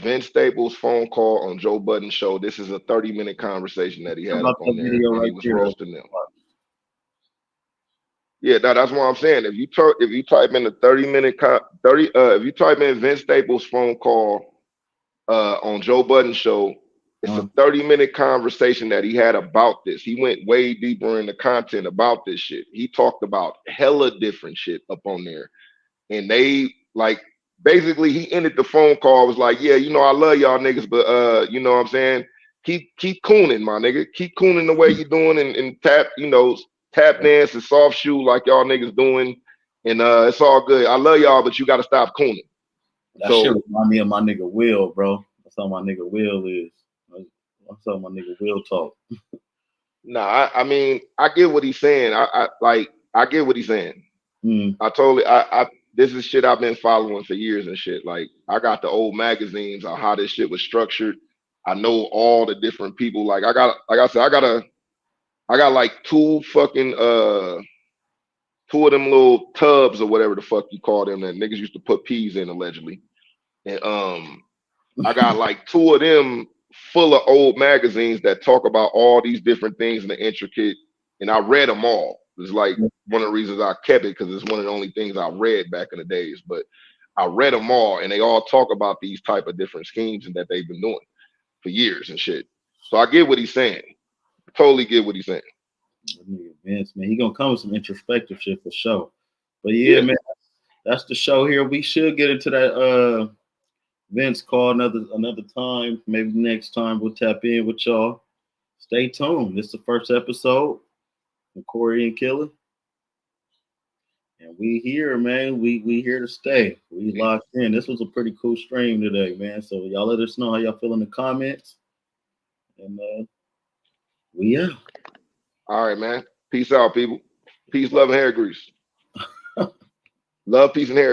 Vince Staples' phone call on Joe Budden's show, this is a 30-minute conversation that he had up on there, and he was roasting them. Yeah, that's what I'm saying. If you type in the if you type in Vince Staples' phone call on Joe Budden's show, it's a 30-minute conversation that he had about this. He went way deeper in the content about this shit. He talked about hella different shit up on there. And they basically he ended the phone call, was like, yeah, I love y'all niggas, but you know what I'm saying? Keep cooning, my nigga. Keep cooning the way you doing and tap dance and soft shoe like y'all niggas doing. And it's all good. I love y'all, but you gotta stop cooning. That shit remind me of my nigga Will, bro. That's how my nigga Will is. That's how my nigga Will talk. Nah, I mean, I get what he's saying. I get what he's saying. This is shit I've been following for years and shit. Like, I got the old magazines on how this shit was structured. I know all the different people. Like, I got like two of them little tubs or whatever the fuck you call them that niggas used to put peas in allegedly. And I got like two of them full of old magazines that talk about all these different things and the intricate, and I read them all. It's like one of the reasons I kept it, because it's one of the only things I read back in the days. But I read them all, and they all talk about these type of different schemes and that they've been doing for years and shit. So I get what he's saying. Totally get what he's saying. Vince, man, he gonna come with some introspective shit for sure. But yeah, man, that's the show here. We should get into that Vince call another time. Maybe next time we'll tap in with y'all. Stay tuned. This is the first episode of Cory and Killa. And we here, man. We here to stay. We locked in. This was a pretty cool stream today, man. So y'all let us know how y'all feel in the comments. And we out. All right, man. Peace out, people. Peace, love, and hair grease. Love, peace, and hair.